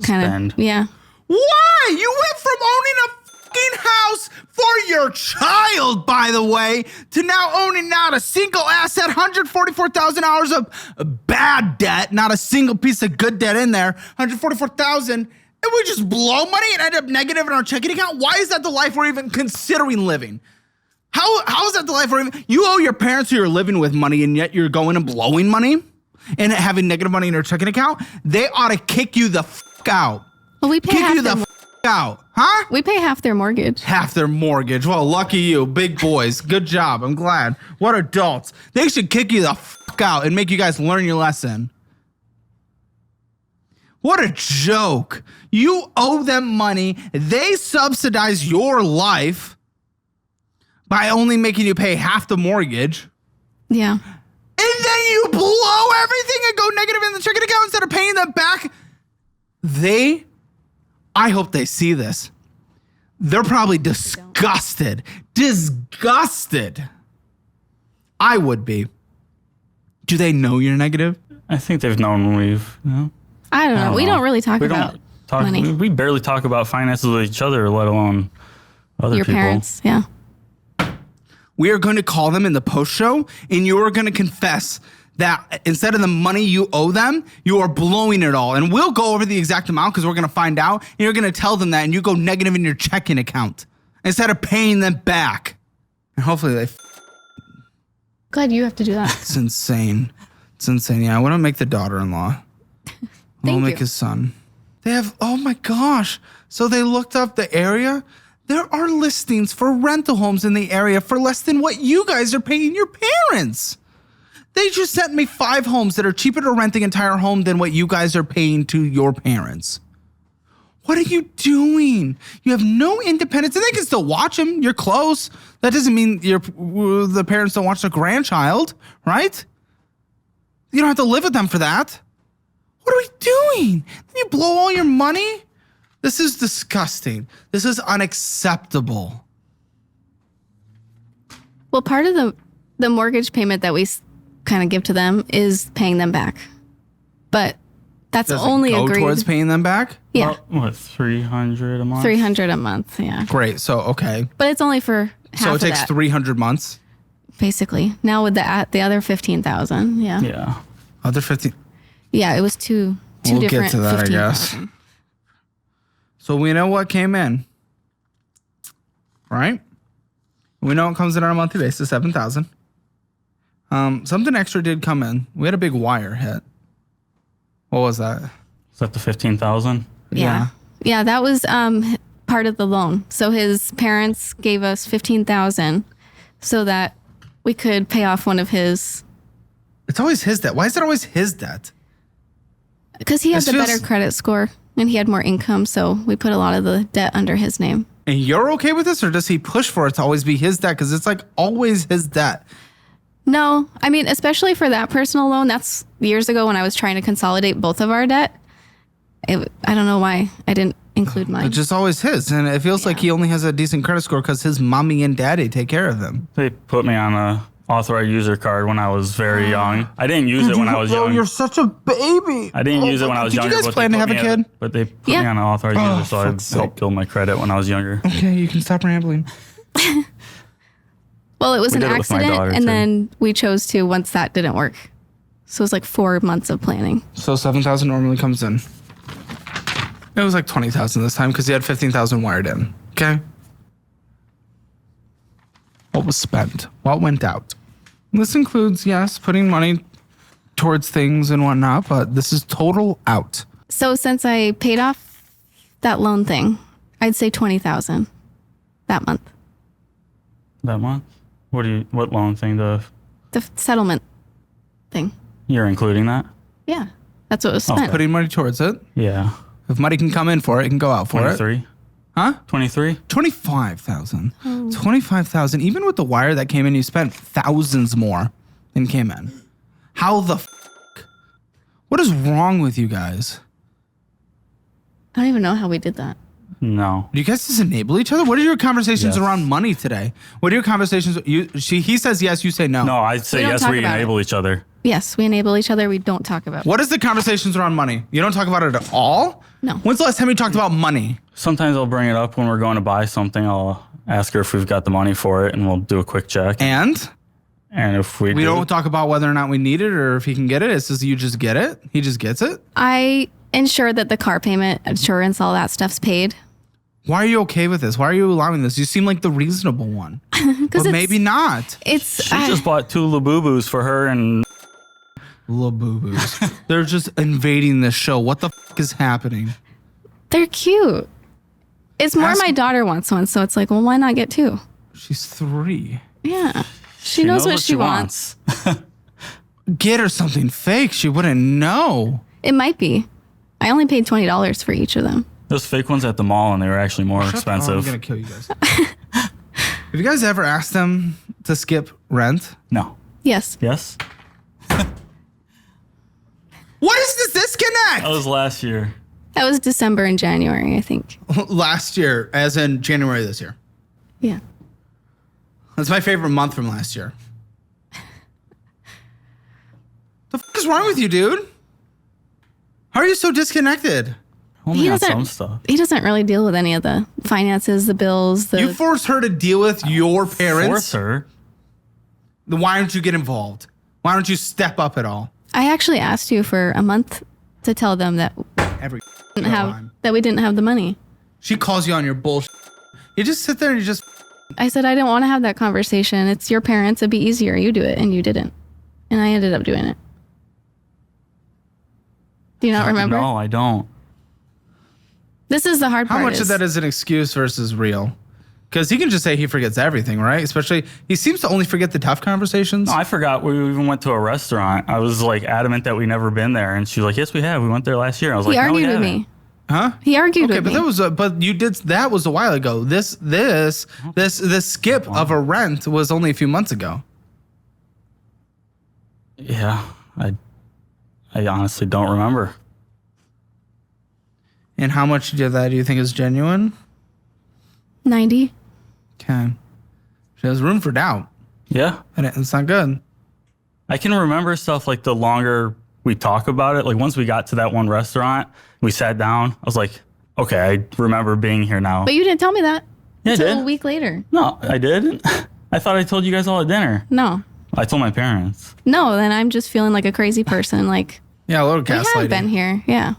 kind of, yeah. Why? You went from owning a house for your child, by the way, to now owning not a single asset, $144,000 of bad debt, not a single piece of good debt in there, $144,000, and we just blow money and end up negative in our checking account. Why is that the life we're even considering living? How is that the life we're even? You owe your parents who you're living with money, and yet you're going and blowing money and having negative money in your checking account. They ought to kick you the fuck out. Well, we pay half their out, huh? We pay half their mortgage. Half their mortgage. Well, lucky you, big boys. Good job. I'm glad. What adults? They should kick you the fuck out and make you guys learn your lesson. What a joke. You owe them money. They subsidize your life by only making you pay half the mortgage. Yeah. And then you blow everything and go negative in the checking account instead of paying them back. I hope they see this. They're probably disgusted. Disgusted. I would be. Do they know you're negative? I think they've known we've, I don't know. We don't really talk about money. We barely talk about finances with each other, let alone other Your people. parents, yeah. We are going to call them in the post show, and you're going to confess that instead of the money you owe them, you are blowing it all. And we'll go over the exact amount because we're going to find out. And you're going to tell them that, and you go negative in your checking account instead of paying them back. And hopefully they... Glad you have to do that. It's insane. It's insane. Yeah, I want to make the daughter-in-law. We'll make his son. They have... Oh, my gosh. So they looked up the area. There are listings for rental homes in the area for less than what you guys are paying your parents. They just sent me 5 homes that are cheaper to rent the entire home than what you guys are paying to your parents. What are you doing? You have no independence, and they can still watch them. You're close. That doesn't mean the parents don't watch their grandchild, right? You don't have to live with them for that. What are we doing? Then you blow all your money? This is disgusting. This is unacceptable. Well, part of the mortgage payment that we kind of give to them is paying them back. But that's Does only it go agreed. towards paying them back? Yeah. What, $300 a month? $300 a month, yeah. Great. So, okay. But it's only for half So it of takes that, 300 months? basically. Now with the other 15,000, yeah. Yeah. Other 15? Yeah, it was two We'll different get to that, I guess. 15,000. So we know what came in, right? We know it comes in on a monthly basis, 7,000. Something extra did come in. We had a big wire hit. What was that? Is that the 15,000? Yeah. Yeah, that was part of the loan. So his parents gave us 15,000 so that we could pay off one of his, It's always his debt. Why is it always his debt? because he had This the feels- better credit score and he had more income. So we put a lot of the debt under his name. And you're okay with this, or does he push for it to always be his debt? Because it's like always his debt. No, I mean, especially for that personal loan, that's years ago when I was trying to consolidate both of our debt. I don't know why I didn't include mine. It's just always his. And it feels like he only has a decent credit score because his mommy and daddy take care of him. They put me on a authorized user card when I was very young. I didn't use it when I was Oh, young. you're such a baby. I didn't use it when I was Did younger. you guys but plan they to put have a me at- kid? But they put Yeah. me on an authorized user, so fuck's I helped build my credit when I was younger. Okay, you can stop rambling. Well, it was We an did it with my accident, daughter, and too. then we chose to once that didn't work. So it was like 4 months of planning. So 7,000 normally comes in. It was like 20,000 this time because he had 15,000 wired in. Okay. What was spent? What went out? This includes, yes, putting money towards things and whatnot, but this is total out. So since I paid off that loan thing, I'd say 20,000 that month. That month? What loan thing? The settlement thing. You're including that? Yeah, that's what was spent. Putting money towards it. Yeah. If money can come in for it, it can go out for it. 23? Huh? 23? 25,000. 25,000. Even with the wire that came in, you spent thousands more than came in. How the What is wrong with you guys? I don't even know how we did that. No. Do you guys just enable each other? What are your conversations Yes. around money today? What are your conversations? He says yes, you say no. No, I'd say We don't yes, talk we about enable each other. Yes, we enable each other. We don't talk about. What is the conversations around money? You don't talk about it at all? No. When's the last time you talked about money? Sometimes I'll bring it up when we're going to buy something. I'll ask her if we've got the money for it, and we'll do a quick check. And And if we we do, don't talk about whether or not we need it or if he can get it. It's just you just get it. He just gets it. I ensure that the car payment, insurance, all that stuff's paid. Why are you okay with this? Why are you allowing this? You seem like the reasonable one. But it's- maybe not. It's she just bought 2 Labubu's for her, and Little boo-boos. They're just invading the show. What the is happening? they're cute. It's more Ask- my daughter wants one, so it's like, well, why not get 2? She's 3. Yeah, she knows what she wants. Get her something fake. She wouldn't know. It might be. I only paid $20 for each of them. those fake ones at the mall, and they were actually more Shut the- I'm expensive. going to kill you guys. Have you guys ever asked them to skip rent? No. Yes. Yes? What is this disconnect? That was last year. That was December and January, I think. Last year, as in January this year. Yeah. That's my favorite month from last year. The is wrong with you, dude? How are you so disconnected? Only on some stuff. He doesn't really deal with any of the finances, the bills, the. You force her to deal with your parents. Force her. Then why don't you get involved? Why don't you step up at all? I actually asked you for a month to tell them that Every we didn't have the money. She calls you on your bullshit. You just sit there and you just I said I didn't want to have that conversation. It's your parents. It'd be easier. You do it, and you didn't. And I ended up doing it. Do you not remember? No, I don't. This is the hard part. how much of that is an excuse versus real? Because he can just say he forgets everything, right? Especially he seems to only forget the tough conversations. No, I forgot we even went to a restaurant. I was like adamant that we never been there, and she was like, "Yes, we have. We went there last year." I was He like, "No, we argued with haven't." me. Huh? He argued Okay, with but me. that was a while ago. This skip of a rent was only a few months ago. Yeah, I honestly don't remember. And how much of that do you think is genuine? 90. Okay. There's room for doubt. Yeah. And it's not good. I can remember stuff like the longer we talk about it. Like once we got to that one restaurant, we sat down. I was like, okay, I remember being here now. But you didn't tell me that Yeah, I until did. a week later. No, I didn't. I thought I told you guys all at dinner. No. I told my parents. No, then I'm just feeling like a crazy person. Like, Yeah, a little I have gaslighting. been here. Yeah.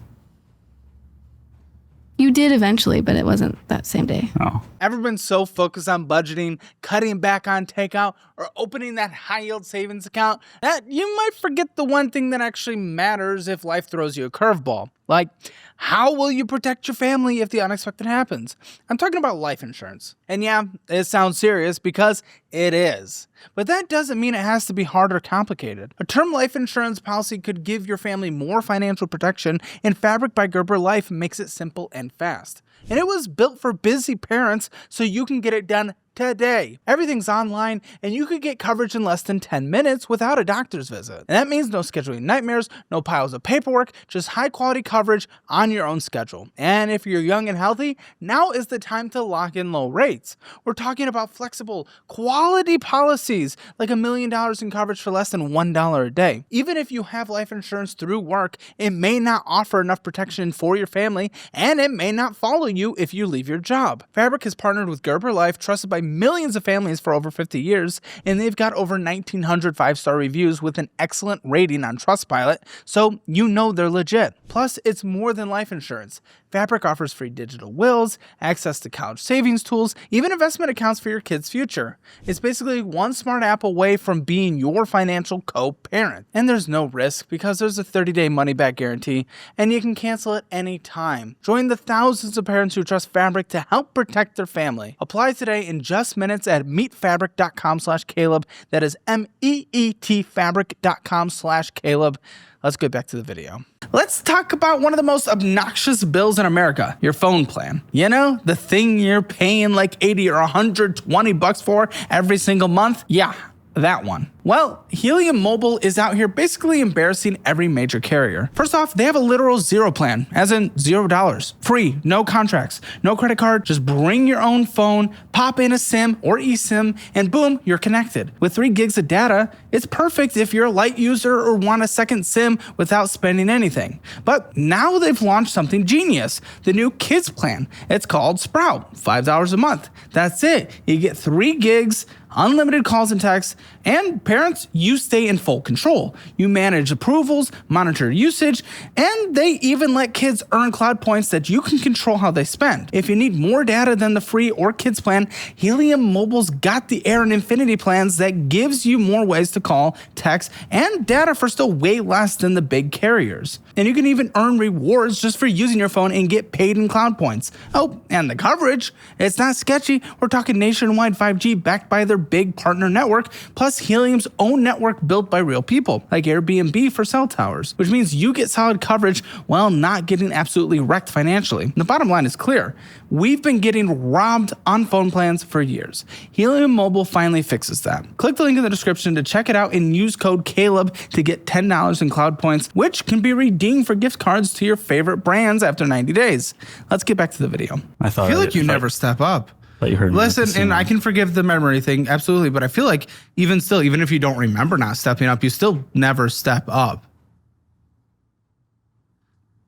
You did eventually, but it wasn't that same day. Oh. Ever been so focused on budgeting, cutting back on takeout, or opening that high yield savings account that you might forget the one thing that actually matters if life throws you a curveball? Like, how will you protect your family if the unexpected happens? I'm talking about life insurance. And yeah, it sounds serious because it is. But that doesn't mean it has to be hard or complicated. A term life insurance policy could give your family more financial protection, and Fabric by Gerber Life makes it simple and fast. And it was built for busy parents so you can get it done today. Everything's online, and you could get coverage in less than 10 minutes without a doctor's visit. And that means no scheduling nightmares, no piles of paperwork, just high quality coverage on your own schedule. And if you're young and healthy, now is the time to lock in low rates. We're talking about flexible, quality policies like $1 million in coverage for less than $1 a day. Even if you have life insurance through work, it may not offer enough protection for your family, and it may not follow you if you leave your job. Fabric has partnered with Gerber Life, trusted by millions of families for over 50 years, and they've got over 1,900 five-star reviews with an excellent rating on Trustpilot, so you know they're legit. Plus, it's more than life insurance. Fabric offers free digital wills, access to college savings tools, even investment accounts for your kids' future. It's basically one smart app away from being your financial co-parent. And there's no risk because there's a 30-day money-back guarantee, and you can cancel at any time. Join the thousands of parents who trust Fabric to help protect their family. Apply today in just minutes at meetfabric.com/Caleb. That is meetfabric.com/Caleb. Let's get back to the video. Let's talk about one of the most obnoxious bills in America, your phone plan. You know, the thing you're paying like 80 or 120 bucks for every single month? Yeah, that one. Well, Helium Mobile is out here basically embarrassing every major carrier. First off, they have a literal zero plan, as in $0. Free, no contracts, no credit card, just bring your own phone, pop in a SIM or eSIM, and boom, you're connected. With 3 gigs of data, it's perfect if you're a light user or want a second SIM without spending anything. But now they've launched something genius, the new Kids plan. It's called Sprout, $5 a month. That's it. You get 3 gigs, unlimited calls and texts, and parents, you stay in full control. You manage approvals, monitor usage, and they even let kids earn cloud points that you can control how they spend. If you need more data than the free or kids plan, Helium Mobile's got the Air and Infinity plans that gives you more ways to call, text, and data for still way less than the big carriers. And you can even earn rewards just for using your phone and get paid in cloud points. Oh, and the coverage, it's not sketchy. We're talking nationwide 5G backed by their big partner network, plus Helium's own network built by real people, like Airbnb for cell towers, which means you get solid coverage while not getting absolutely wrecked financially. The bottom line is clear. We've been getting robbed on phone plans for years. Helium Mobile finally fixes that. Click the link in the description to check it out and use code Caleb to get $10 in cloud points, which can be redeemed for gift cards to your favorite brands after 90 days. Let's get back to the video. I feel like you never step up. You heard Listen, and I can forgive the memory thing, absolutely, but I feel like even still, even if you don't remember not stepping up, you still never step up.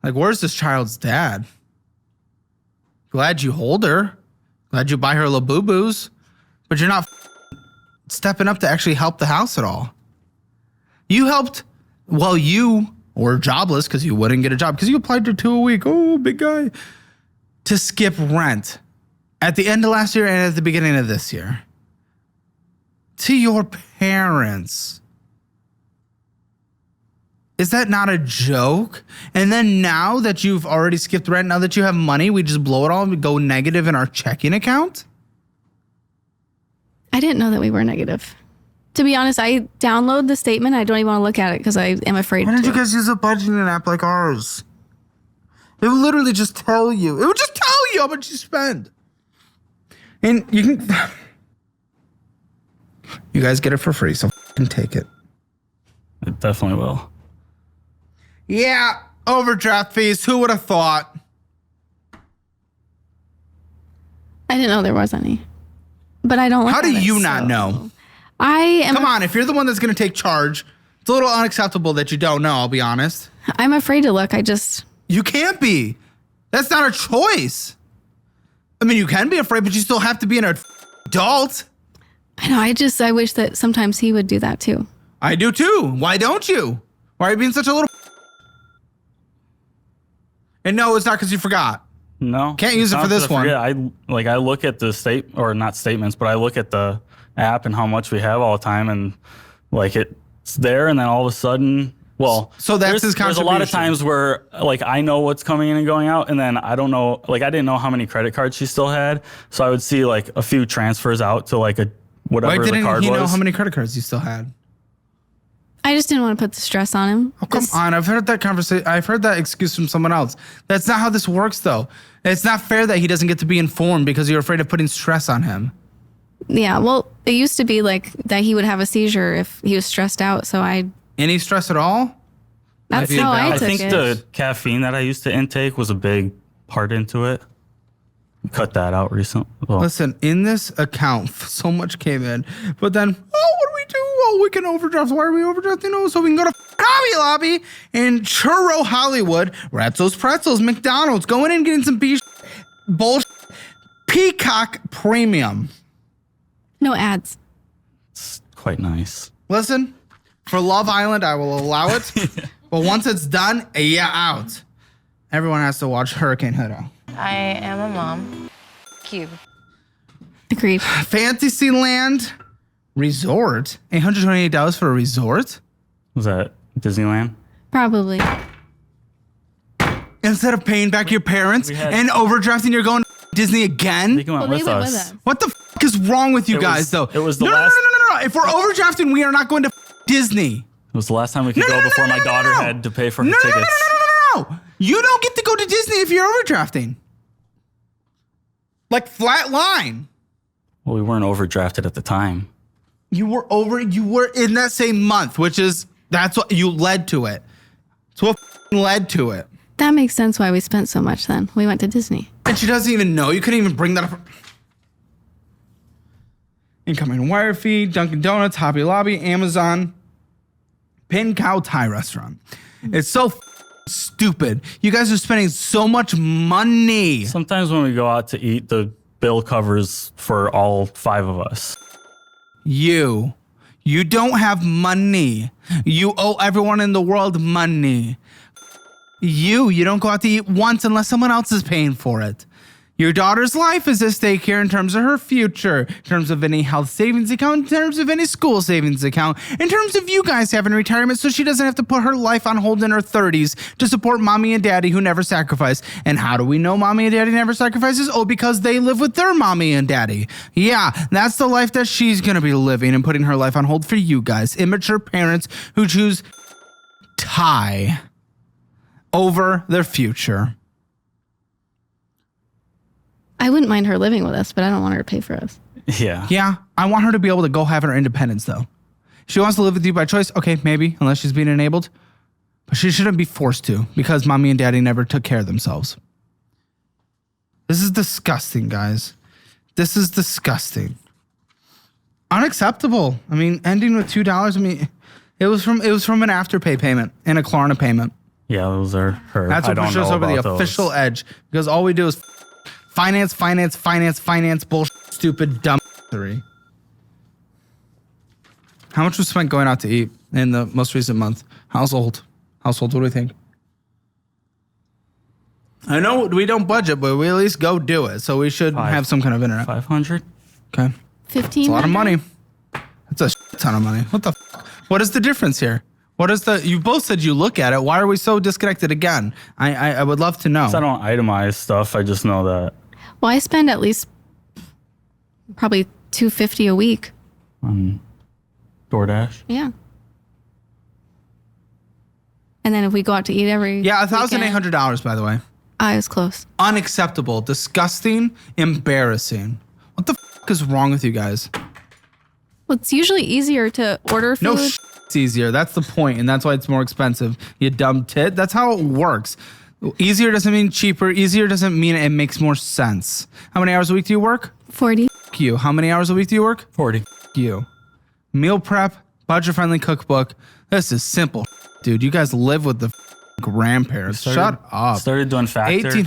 Like, where's this child's dad? Glad you hold her. Glad you buy her little boo-boos, but you're not stepping up to actually help the house at all. You helped while you were jobless because you wouldn't get a job because you applied to 2 a week. Oh, big guy. To skip rent at the end of last year and at the beginning of this year. To your parents. Is that not a joke? And then now that you've already skipped rent, now that you have money, we just blow it all and go negative in our checking account? I didn't know that we were negative. To be honest, I download the statement. I don't even want to look at it because I am afraid Why to. don't you guys use a budgeting app like ours? It would literally just tell you. It would just tell you how much you spend. And you can... You guys get it for free, so fucking take it. It definitely will. Yeah, overdraft fees. Who would have thought? I didn't know there was any. But I don't look How do at it, you not so- know? I am. Come on, if you're the one that's going to take charge, it's a little unacceptable that you don't know, I'll be honest. I'm afraid to look. You can't be. That's not a choice. I mean, you can be afraid, but you still have to be an adult. I know. I wish that sometimes he would do that too. I do too. Why don't you? Why are you being such a little... And no, it's not because you forgot. No. Can't use it for this one. I look at the not statements, but I look at the app and how much we have all the time, and like it's there, and then all of a sudden, so that's his contribution. There's a lot of times where like I know what's coming in and going out, and then I don't know, like I didn't know how many credit cards she still had, so I would see like a few transfers out to like a whatever the card was. Why didn't he know how many credit cards you still had? I just didn't want to put the stress on him. Oh, come on. I've heard that conversation. I've heard that excuse from someone else. That's not how this works, though. It's not fair that he doesn't get to be informed because you're afraid of putting stress on him. Yeah, well, it used to be like that he would have a seizure if he was stressed out. So Any stress at all? That's how I took think it. the caffeine that I used to intake was a big part into it. Cut that out recently. Well, Listen, in this account, so much came in, but then, what do we do? Oh, we can overdraft. Why are we overdrafting? Oh, so we can go to Hobby Lobby in Churro Hollywood, Ratzo's Pretzels, McDonald's, going in and getting some bullshit, Peacock Premium. No ads. it's quite nice. Listen, for Love Island, I will allow it, but once it's done, out. Everyone has to watch Hurricane Huda. I am a mom. Cube. Agreed. Fantasyland Resort, $828 for a resort? Was that Disneyland? Probably. Instead of paying back your parents and overdrafting, you're going to Disney again? They went with went us. with us. What the is wrong with you guys, though? It was the no, last. No. If we're overdrafting, we are not going to Disney. It was the last time we could go before my daughter had to pay for her No. tickets. You don't get to go to Disney if you're overdrafting. Like flat line. Well, we weren't overdrafted at the time. You were in that same month, that's what you led to it. It's what led to it. That makes sense why we spent so much then. We went to Disney. And she doesn't even know. You couldn't even bring that up. Incoming wire feed, Dunkin' Donuts, Hobby Lobby, Amazon, Pin Cow Thai restaurant. It's so stupid. You guys are spending so much money. Sometimes when we go out to eat, the bill covers for all 5 of us. You don't have money. You owe everyone in the world money. You don't go out to eat once unless someone else is paying for it. Your daughter's life is at stake here in terms of her future, in terms of any health savings account, in terms of any school savings account, in terms of you guys having retirement so she doesn't have to put her life on hold in her 30s to support mommy and daddy who never sacrifice. And how do we know mommy and daddy never sacrifices? Oh, because they live with their mommy and daddy. Yeah, that's the life that she's going to be living and putting her life on hold for you guys, immature parents who choose Thai over their future. I wouldn't mind her living with us, but I don't want her to pay for us. Yeah. Yeah, I want her to be able to go have her independence, though. She wants to live with you by choice. Okay, maybe, unless she's being enabled. But she shouldn't be forced to because mommy and daddy never took care of themselves. This is disgusting, guys. This is disgusting. Unacceptable. I mean, ending with $2. I mean, it was from an Afterpay payment and a Klarna payment. Yeah, those are her. That's what pushed us over the official edge because all we do is finance, bullshit, stupid, dumb. How much was spent going out to eat in the most recent month? Household, what do we think? I know we don't budget, but we at least go do it. So we should have some kind of internet. 500. Okay. 15. It's a lot of money. That's a ton of money. What the What is the difference here? You both said you look at it. Why are we so disconnected again? I would love to know. I don't itemize stuff. I just know that. Well, I spend at least probably $250 a week. On DoorDash. Yeah. And then if we go out to eat every $1,800, by the way. I was close. Unacceptable, disgusting, embarrassing. What the fuck is wrong with you guys? Well, it's usually easier to order food. No, it's easier. That's the point, and that's why it's more expensive. You dumb tit. That's how it works. Easier doesn't mean cheaper. Easier doesn't mean it makes more sense. How many hours a week do you work? 40. F you. How many hours a week do you work? 40. F you. Meal prep, budget-friendly cookbook. This is simple, dude. You guys live with the grandparents. Shut up. Started doing Factor.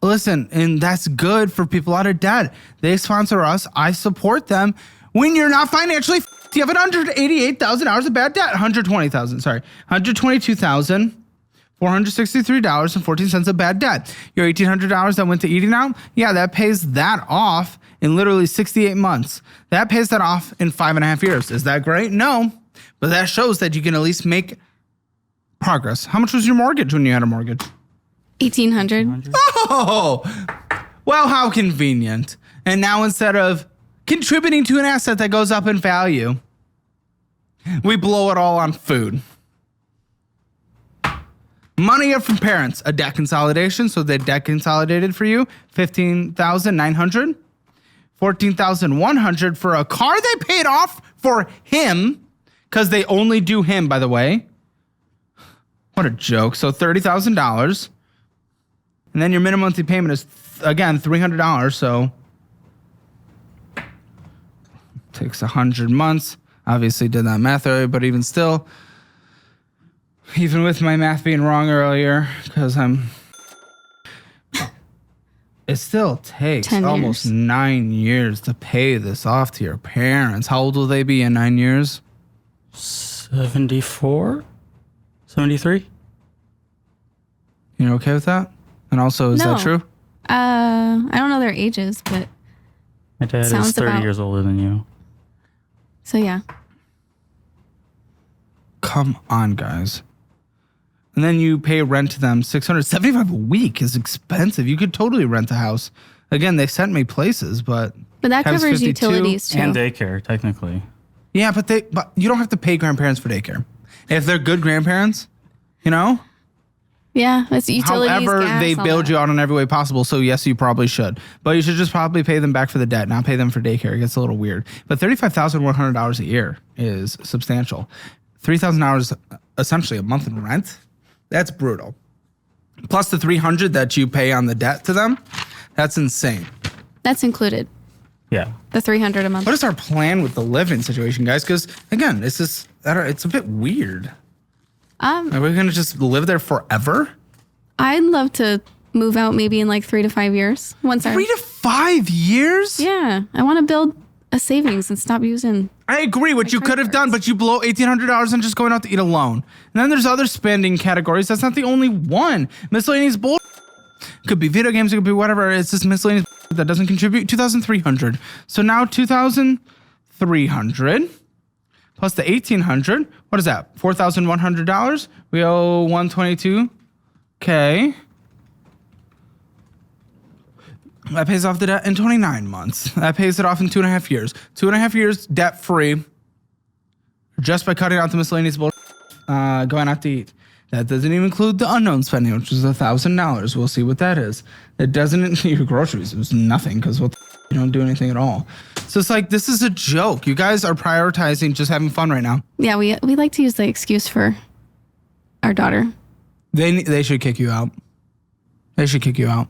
Listen, and that's good for people out of debt. They sponsor us. I support them. When you're not financially, you have 188,000 hours of bad debt. 120,000, sorry. $122,463.14 of bad debt. Your $1,800 that went to eating out, yeah, that pays that off in literally 68 months. That pays that off in 5.5 years. Is that great? No, but that shows that you can at least make progress. How much was your mortgage when you had a mortgage? 1,800. Oh, well, how convenient. And now instead of contributing to an asset that goes up in value, we blow it all on food. Money up from parents, a debt consolidation. So the debt consolidated for you, $15,900, $14,100 for a car they paid off for him, because they only do him, by the way. What a joke. So $30,000. And then your minimum monthly payment is, again, $300. So takes 100 months. Obviously did that math earlier, but even still, even with my math being wrong earlier, because it still takes 10 almost years. 9 years to pay this off to your parents. How old will they be in 9 years? 74? 73? You're okay with that? And also, is that No. true? I don't know their ages, but My dad Sounds is 30 about- years older than you. so yeah. Come on, guys. And then you pay rent to them. $675 a week is expensive. You could totally rent a house. Again, they sent me places, but But that times covers 52. utilities too. And daycare, technically. Yeah, but you don't have to pay grandparents for daycare. If they're good grandparents, you know? Yeah, it's utilities. However, gas, they all bailed that. you out in every way possible. So yes, you probably should. But you should just probably pay them back for the debt, not pay them for daycare. It gets a little weird. But $35,100 a year is substantial. $3,000 essentially a month in rent. That's brutal. Plus the $300 that you pay on the debt to them. That's insane. That's included. Yeah. The $300 a month. What is our plan with the living situation, guys? Because again, it's a bit weird. Are we gonna just live there forever? I'd love to move out maybe in like 3 to 5 years. Once 3 to 5 years? yeah, I want to build a savings and stop using. I agree, what you could have done, but you blow $1,800 on just going out to eat alone. And then there's other spending categories. That's not the only one. Miscellaneous bull. Could be video games. It could be whatever. It's just miscellaneous that doesn't contribute. $2,300. So now $2,300 plus the $1,800. What is that? $4,100. We owe $122K. That pays off the debt in 29 months. That pays it off in 2.5 years. 2.5 years debt free, just by cutting out the miscellaneous bullshit, going out to eat. That doesn't even include the unknown spending, which is $1,000. We'll see what that is. It doesn't include your groceries. It was nothing, because you don't do anything at all. So it's like, this is a joke. You guys are prioritizing just having fun right now. Yeah, we like to use the excuse for our daughter. They should kick you out. They should kick you out.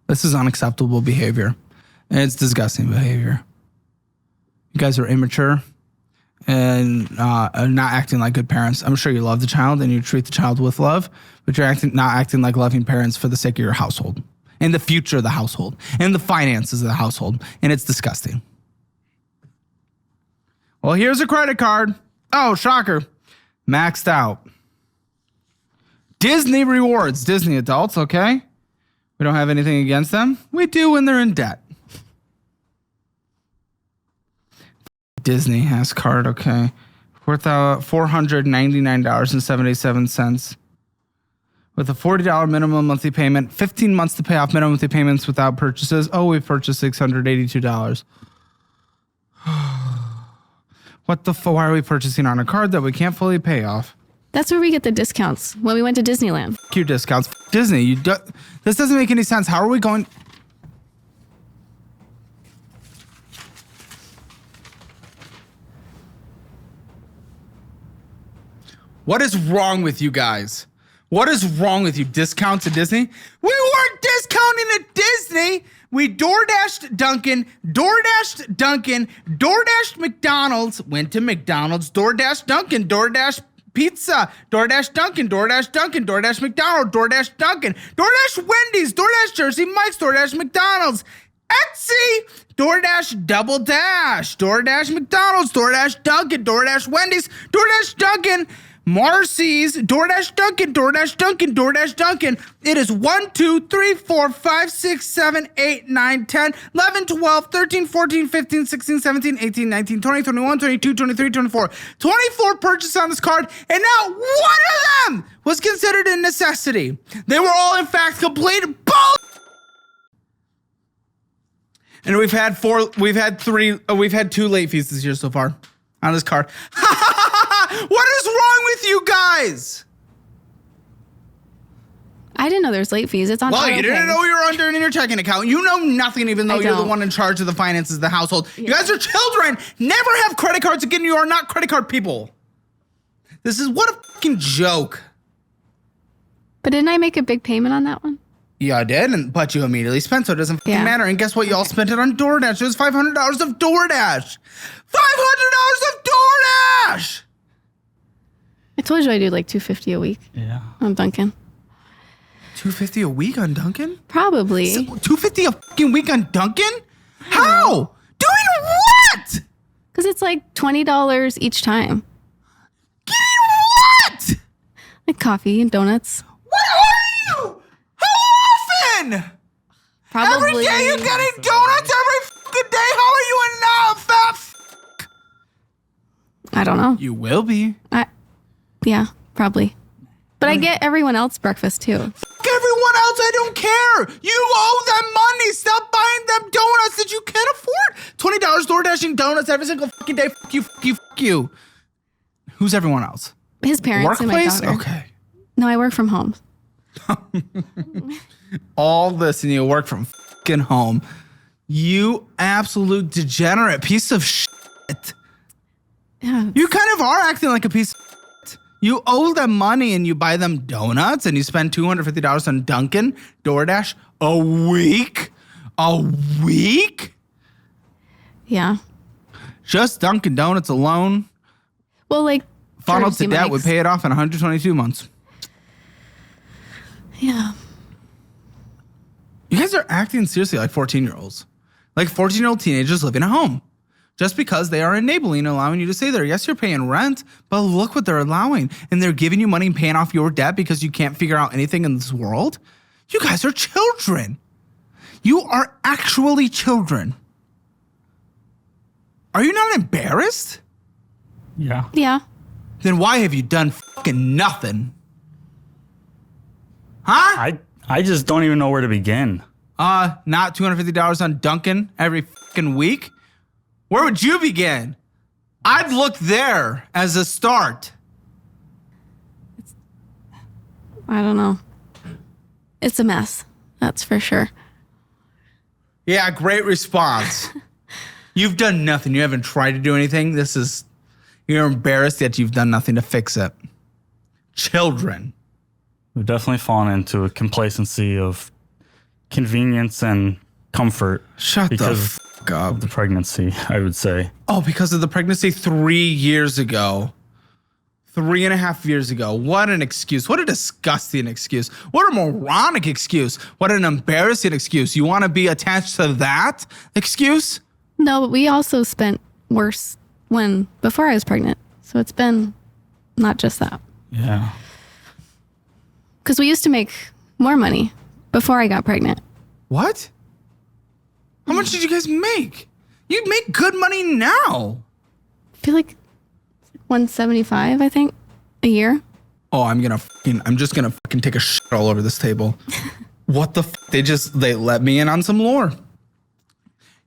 This is unacceptable behavior. And it's disgusting behavior. You guys are immature and not acting like good parents. I'm sure you love the child and you treat the child with love, but you're not acting like loving parents for the sake of your household and the future of the household and the finances of the household. And it's disgusting. Well, here's a credit card. Oh, shocker. Maxed out. Disney rewards. Disney adults, okay? We don't have anything against them. We do when they're in debt. Disney has card, okay. $499.77 with a $40 minimum monthly payment, 15 months to pay off minimum monthly payments without purchases. Oh, we purchased $682. What the fuck? Why are we purchasing on a card that we can't fully pay off? That's where we get the discounts when we went to Disneyland. F your discounts. F Disney. This doesn't make any sense. How are we going? What is wrong with you guys? What is wrong with you? Discounts at Disney? We weren't discounting at Disney. We DoorDashed Dunkin', DoorDashed Dunkin', DoorDashed McDonald's, went to McDonald's, DoorDashed Dunkin', DoorDashed Pizza, DoorDash Dunkin', DoorDash Dunkin', DoorDash McDonald's, DoorDash Dunkin', DoorDash Wendy's, DoorDash Jersey Mike's, DoorDash McDonald's, Etsy, DoorDash Double Dash, DoorDash McDonald's, DoorDash Dunkin', DoorDash Wendy's, DoorDash Dunkin', Marcy's, DoorDash Dunkin', DoorDash Dunkin', DoorDash Dunkin'. It is 1, 2, 3, 4, 5, 6, 7, 8, 9, 10, 11, 12, 13, 14, 15, 16, 17, 18, 19, 20, 21, 22, 23, 24. 24 purchases on this card, and not one of them was considered a necessity. They were all, in fact, complete bull. And we've had 2 late fees this year so far on this card. What is wrong with you guys? I didn't know there's late fees. It's on Well, auto you didn't pay. know you were under in your checking account. You know nothing, even though I you're the don't. one in charge of the finances of the household. You guys are children. Never have credit cards again. You are not credit card people. This is what a fucking joke. But didn't I make a big payment on that one? Yeah, I did, but you immediately spent, so it doesn't fucking Yeah. matter. And guess what? You all spent it on DoorDash. It was $500 of DoorDash. $500 of DoorDash! I told you I do like $250 a week Yeah. on Dunkin'. $250 a week on Dunkin'? Probably. $250 a fucking week on Dunkin'? How? Doing what? Because it's like $20 each time. Getting what? Like coffee and donuts. What are you? How often? Probably. Every day you're getting donuts every fucking day? How are you a fat f***? I don't know. You will be. Yeah, probably. But I get everyone else breakfast too. Everyone else, I don't care. You owe them money. Stop buying them donuts that you can't afford. $20 door dashing donuts every single fucking day. Fuck you, fuck you, fuck you. Who's everyone else? His parents and my Workplace? daughter. Okay. No, I work from home. All this and you work from fucking home. You absolute degenerate piece of shit. Yeah. You kind of are acting like a piece of shit. You owe them money and you buy them donuts and you spend $250 on Dunkin', DoorDash a week? A week? Yeah. Just Dunkin' Donuts alone, Well, like funneled to Jersey debt, would Mike's. pay it off in 122 months. Yeah. You guys are acting seriously like 14-year-olds. Like 14-year-old teenagers living at home. Just because they are enabling and allowing you to stay there. Yes, you're paying rent, but look what they're allowing. And they're giving you money and paying off your debt because you can't figure out anything in this world. You guys are children. You are actually children. Are you not embarrassed? Yeah. Yeah. Then why have you done fucking nothing? Huh? I just don't even know where to begin. Not $250 on Dunkin' every fucking week? Where would you begin? I'd look there as a start. I don't know. It's a mess. That's for sure. Yeah, great response. You've done nothing. You haven't tried to do anything. You're embarrassed that you've done nothing to fix it. Children. We've definitely fallen into a complacency of convenience and comfort. Shut because the fuck up. of the pregnancy, I would say. Oh, because of the pregnancy 3 years ago. 3.5 years ago. What an excuse. What a disgusting excuse. What a moronic excuse. What an embarrassing excuse. You want to be attached to that excuse? No, but we also spent worse before I was pregnant. So it's been not just that. Yeah. Because we used to make more money before I got pregnant. What? How much did you guys make? You make good money now. I feel like 175, I think, a year. Oh, I'm just gonna fucking take a shit all over this table. What the f? They let me in on some lore.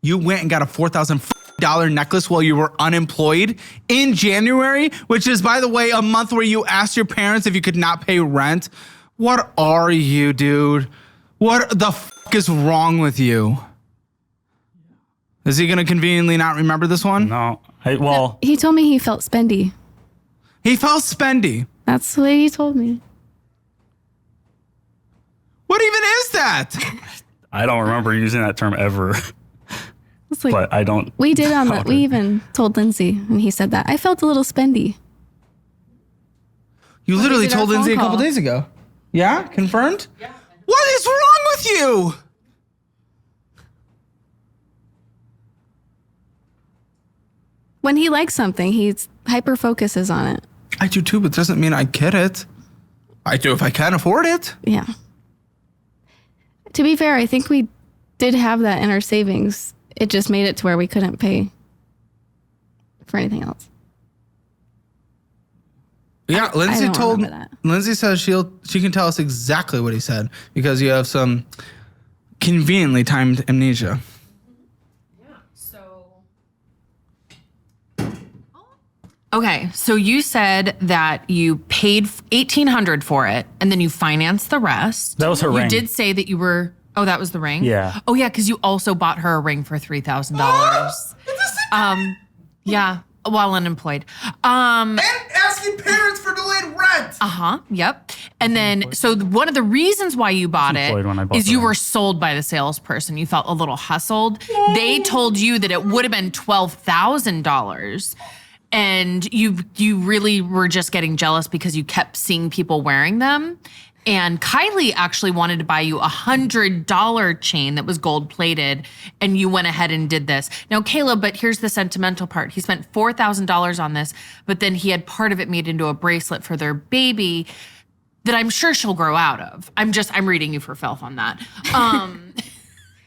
You went and got a $4,000 necklace while you were unemployed in January, which is, by the way, a month where you asked your parents if you could not pay rent. What are you, dude? What the is wrong with you? Is he going to conveniently not remember this one? No. He told me he felt spendy. He felt spendy. That's the way he told me. What even is that? I don't remember using that term ever. It's like, but I don't. We did on that. We even told Lindsay, and he said that. I felt a little spendy. You literally told Lindsay a couple days ago. Yeah? Confirmed? Yeah. What is wrong with you? When he likes something, he hyper focuses on it. I do too, but doesn't mean I get it. I do if I can afford it. Yeah. To be fair, I think we did have that in our savings. It just made it to where we couldn't pay for anything else. Yeah, Lindsay says she can tell us exactly what he said because you have some conveniently timed amnesia. Okay, so you said that you paid $1,800 for it, and then you financed the rest. That was her ring. You did say that you were. Oh, that was the ring. Yeah. Oh, yeah, because you also bought her a ring for $3,000. Yeah, while unemployed. And asking parents for delayed rent. Yep. And then, so one of the reasons why you bought it is you the ring. were sold by the salesperson. You felt a little hustled. They told you that it would have been $12,000. And you really were just getting jealous because you kept seeing people wearing them. And Kylie actually wanted to buy you a $100 chain that was gold plated, and you went ahead and did this. Now, Caleb, but here's the sentimental part. He spent $4,000 on this, but then he had part of it made into a bracelet for their baby that I'm sure she'll grow out of. I'm reading you for filth on that.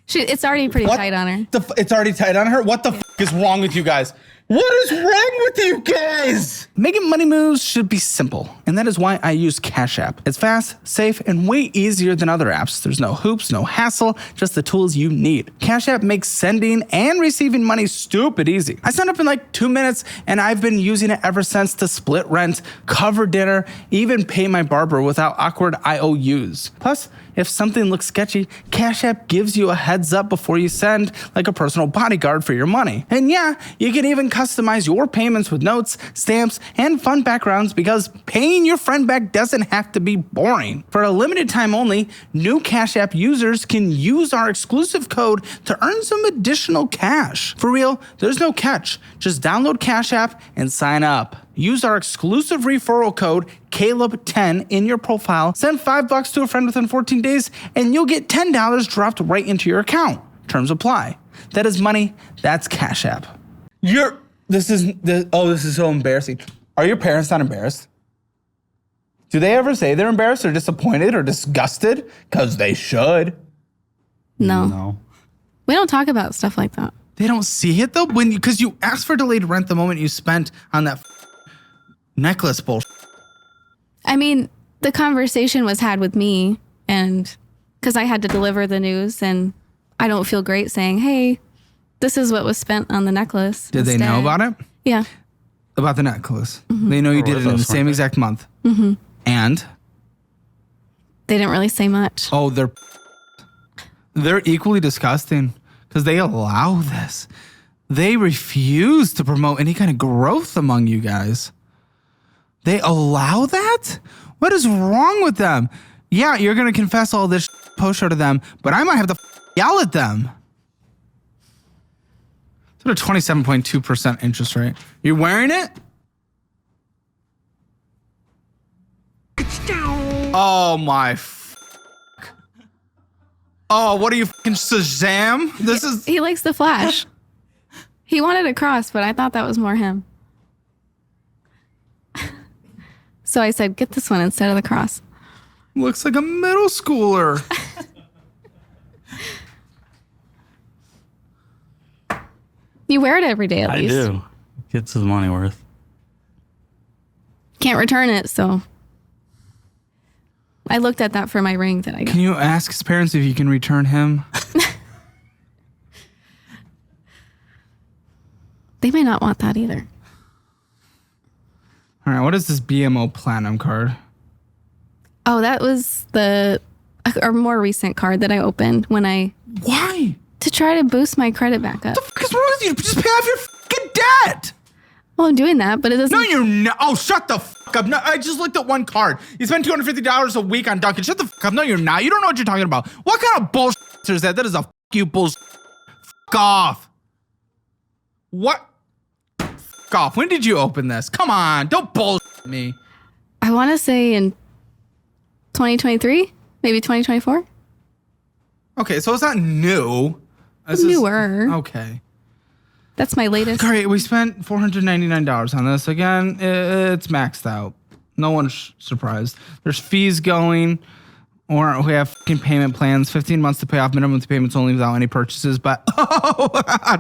It's already pretty tight on her. It's already tight on her? What the is wrong with you guys? What is wrong with you guys? Making money moves should be simple, and that is why I use Cash App. It's fast, safe, and way easier than other apps. There's no hoops, no hassle, just the tools you need. Cash App makes sending and receiving money stupid easy. I signed up in like 2 minutes, and I've been using it ever since to split rent, cover dinner, even pay my barber without awkward IOUs. Plus, if something looks sketchy, Cash App gives you a heads up before you send, like a personal bodyguard for your money. And yeah, you can even customize your payments with notes, stamps, and fun backgrounds because paying your friend back doesn't have to be boring. For a limited time only, new Cash App users can use our exclusive code to earn some additional cash. For real, there's no catch. Just download Cash App and sign up. Use our exclusive referral code Caleb10 in your profile. Send $5 to a friend within 14 days, and you'll get $10 dropped right into your account. Terms apply. That is money. That's Cash App. This is so embarrassing. Are your parents not embarrassed? Do they ever say they're embarrassed or disappointed or disgusted? Because they should. No. We don't talk about stuff like that. They don't see it though? Because you asked for delayed rent the moment you spent on that necklace bullshit. I mean, the conversation was had with me, and because I had to deliver the news, and I don't feel great saying, hey, this is what was spent on the necklace. Did they know about it? Yeah. About the necklace? Mm-hmm. They know you did it in the same exact month. Mm-hmm. And? They didn't really say much. Oh, they're equally disgusting because they allow this. They refuse to promote any kind of growth among you guys. They allow that? What is wrong with them? Yeah, you're going to confess all this post-show to them, but I might have to yell at them. It's at a 27.2% interest rate. You wearing it? Oh my Oh, what are you fucking Shazam? He likes the flash. He wanted a cross, but I thought that was more him. So I said, get this one instead of the cross. Looks like a middle schooler. You wear it every day at least. I do. Gets his money worth. Can't return it, so I looked at that for my ring that I got. Can you ask his parents if you can return him? They may not want that either. All right, what is this BMO Platinum card? Oh, that was a more recent card that I opened when Why? to try to boost my credit back up. What the fuck is wrong with you? Just pay off your fucking debt. Well, I'm doing that, but it doesn't. No, you're not. Oh, shut the fuck up. No, I just looked at one card. You spend $250 a week on Dunkin'. Shut the fuck up. No, you're not. You don't know what you're talking about. What kind of bullshit is that? That is a fuck you bullshit. Fuck off. What? Fuck off. When did you open this? Come on. Don't bullshit me. I want to say in 2023, maybe 2024. Okay, so it's not new. This is Newer. okay. That's my latest. Great. We spent $499 on this. Again, it's maxed out. No one's surprised. There's fees going, or we have fucking payment plans. 15 months to pay off minimum payments only without any purchases. But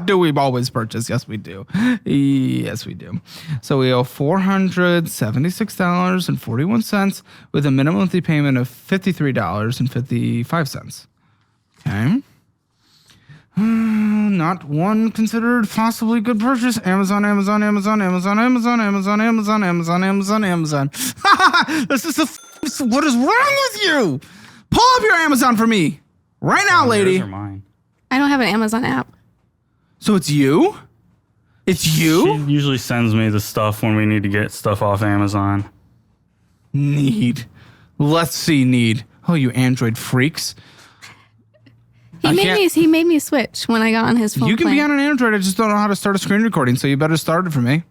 do we always purchase? Yes, we do. Yes, we do. So we owe $476.41 with a minimum monthly payment of $53.55. Okay. Not one considered possibly good purchase. Amazon. This is what is wrong with you? Pull up your Amazon for me right now, lady. Yours or mine? I don't have an Amazon app. So it's you? It's you? She usually sends me the stuff when we need to get stuff off Amazon. Need. Let's see, need. Oh, you Android freaks. He made me switch when I got on his phone. You can plan. be on an Android. I just don't know how to start a screen recording, so you better start it for me.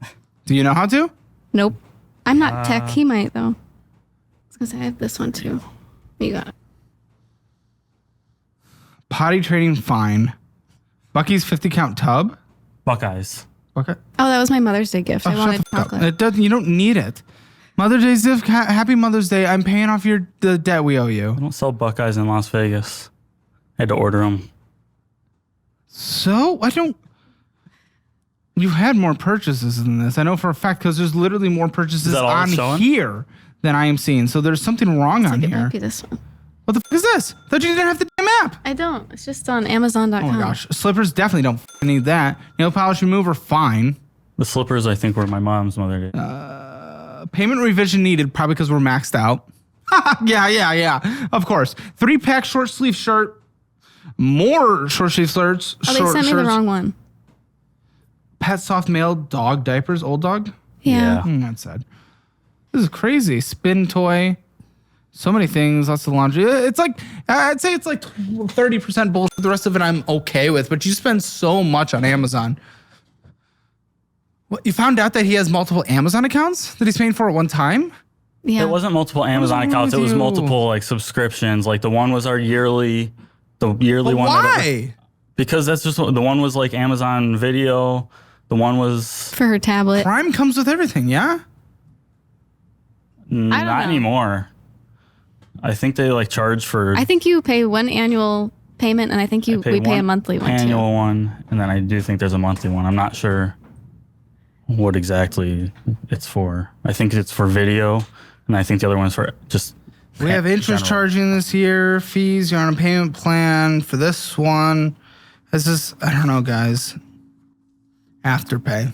Do you know how to? Nope. I'm not tech. He might though. I was gonna say I have this one too. You got it. Potty training fine. Bucky's 50 count tub. Buckeyes. Okay. Oh, that was my Mother's Day gift. I wanted chocolate. It doesn't. You don't need it. Mother's Day's gift. Happy Mother's Day. I'm paying off the debt we owe you. I don't sell Buckeyes in Las Vegas. I had to order them. So I don't. You had more purchases than this. I know for a fact because there's literally more purchases on here than I am seeing. So there's something wrong on It here. might be this one. What the fuck is this? Thought you didn't have the damn app. I don't. It's just on Amazon.com. Oh my gosh. Slippers definitely don't need that. Nail polish remover, fine. The slippers, I think, were my mom's Mother Day. Payment revision needed, probably because we're maxed out. Yeah. Of course. 3-pack short sleeve shirt. More short sleeve shirts. Oh, they sent me the wrong one. Pet soft male dog diapers. Old dog? Yeah. That's sad. This is crazy. Spin toy. So many things. Lots of laundry. It's like, I'd say it's like 30% bullshit. The rest of it I'm okay with. But you spend so much on Amazon. What, you found out that he has multiple Amazon accounts that he's paying for at one time? Yeah. It wasn't multiple Amazon accounts. It was multiple like subscriptions. Like the one was our yearly, one. Why? Because that's just the one was like Amazon Video. The one was For her tablet. Prime comes with everything, yeah? not know. anymore. I think they like charge for. I think you pay one annual payment, and I think we pay a monthly one annual too. one, and then I do think there's a monthly one. I'm not sure what exactly it's for. I think it's for video, and I think the other one's for just. We have interest charging this year, fees, you're on a payment plan for this one. This is, I don't know, guys. Afterpay.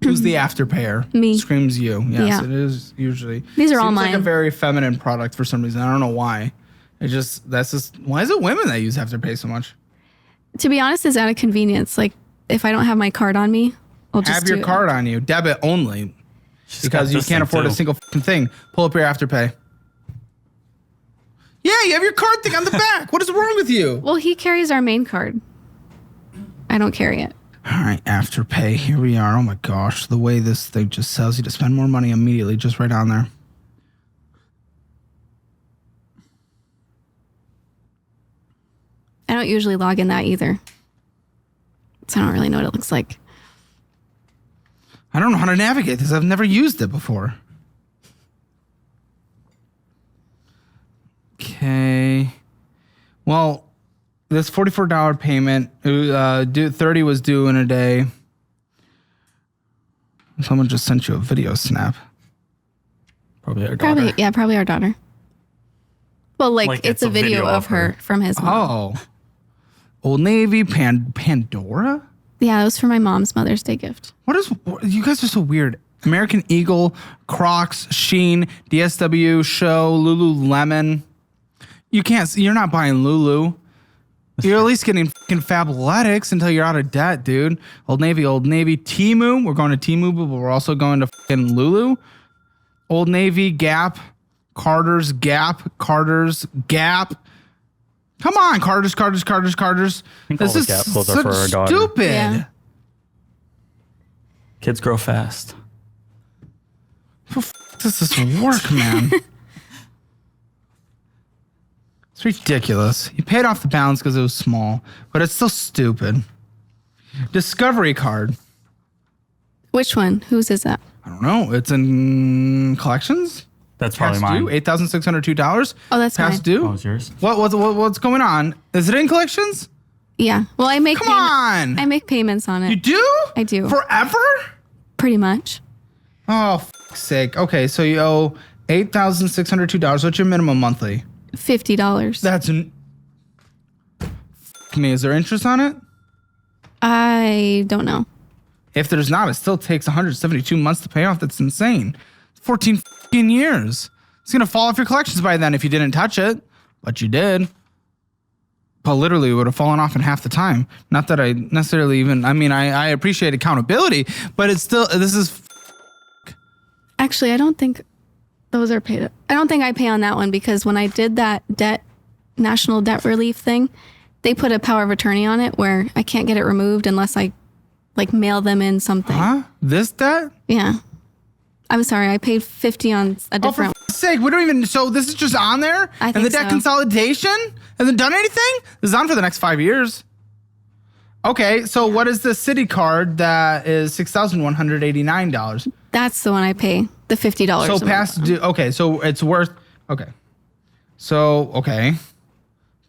Who's the afterpayer? Me. Screams you. Yes, Yeah. it is usually. These are all Seems mine. like a very feminine product for some reason. I don't know why. Why is it women that use Afterpay so much? To be honest, it's out of convenience. Like if I don't have my card on me, I'll just Have your card on you, debit only, because you can't afford a single fucking thing. Pull up your Afterpay. Yeah, you have your card thing on the back. What is wrong with you? Well, he carries our main card. I don't carry it. All right, Afterpay. Here we are. Oh my gosh, the way this thing just tells you to spend more money immediately, just right on there. I don't usually log in that either. So I don't really know what it looks like. I don't know how to navigate this. I've never used it before. Okay. Well, this $44 payment, 30 was due in a day. Someone just sent you a video snap. Probably our daughter. Probably our daughter. Well, like it's a video of her from his mom. Oh. Old Navy, Pandora? Yeah, it was for my mom's Mother's Day gift. You guys are so weird. American Eagle, Crocs, Sheen, DSW, Show, Lululemon. You're not buying Lulu. You're at least getting fucking Fabletics until you're out of debt, dude. Old Navy, Temu. We're going to Temu, but we're also going to fucking Lulu. Old Navy, Gap, Carter's, Gap. Come on, Carter's. This is Gap clothes are for our daughter. stupid. Yeah. Kids grow fast. Does this work, man? It's ridiculous. You paid off the balance because it was small, but it's still stupid. Discovery card. Which one? Whose is that? I don't know. It's in collections. That's probably Past mine. due, $8,602. Oh, that's Past mine. due. Oh, it's yours? What's going on? Is it in collections? Yeah. Well, I make Come on. I make payments on it. You do? I do. Forever? Pretty much. Oh, fuck's sake. Okay, so you owe $8,602. What's your minimum monthly? $50. That's me. Is there interest on it? I don't know. If there's not, it still takes 172 months to pay off. That's insane. 14 fucking years. It's going to fall off your collections by then if you didn't touch it. But you did. But literally, it would have fallen off in half the time. Not that I necessarily even, I appreciate accountability, but it's still, this is. Actually, I don't think those are paid. I don't think I pay on that one because when I did that national debt relief thing, they put a power of attorney on it where I can't get it removed unless I mail them in something. Huh? This debt? Yeah. I'm sorry. I paid 50 on a different. Oh, for sake, we don't even. So this is just on there, I and think the debt so. consolidation hasn't done anything. This is on for the next 5 years. Okay, so what is the city card that is $6,189? That's the one I pay. The $50. So a month past on. due. Okay, so it's worth. Okay, so okay,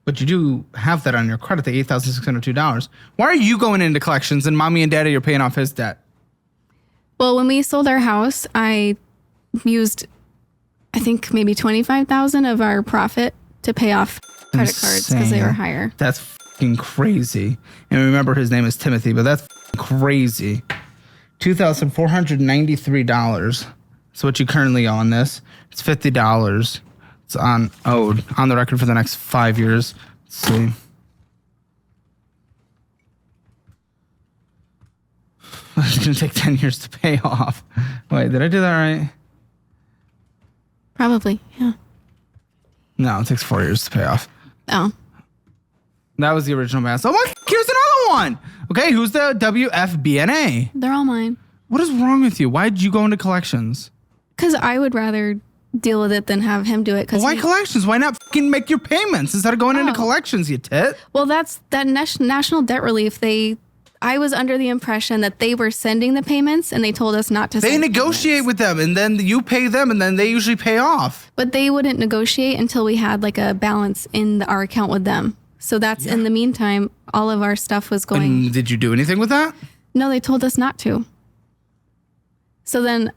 but you do have that on your credit, the $8,602. Why are you going into collections and mommy and daddy are paying off his debt? Well, when we sold our house, I used, I think maybe 25,000 of our profit to pay off credit cards because they were Insane. higher. That's fucking crazy. And remember, his name is Timothy, but that's crazy. $2,493. So what you currently owe on this? It's $50. It's owed on the record for the next 5 years. Let's see. It's gonna take 10 years to pay off. Wait, did I do that right? Probably, yeah. No, it takes 4 years to pay off. Oh, That was the original balance. Oh my! Here's another one. Okay, who's the WFBNA? they're all mine. What is wrong with you? Why did you go into collections? Because I would rather deal with it than have him do it. Well, why collections? Why not fucking make your payments instead of going into Oh. collections, you tit? Well, that's that national debt relief. I was under the impression that they were sending the payments and they told us not to They send negotiate payments. with them and then you pay them and then they usually pay off. But they wouldn't negotiate until we had like a balance in our account with them. So that's in the meantime, all of our stuff was going. And did you do anything with that? No, they told us not to. So then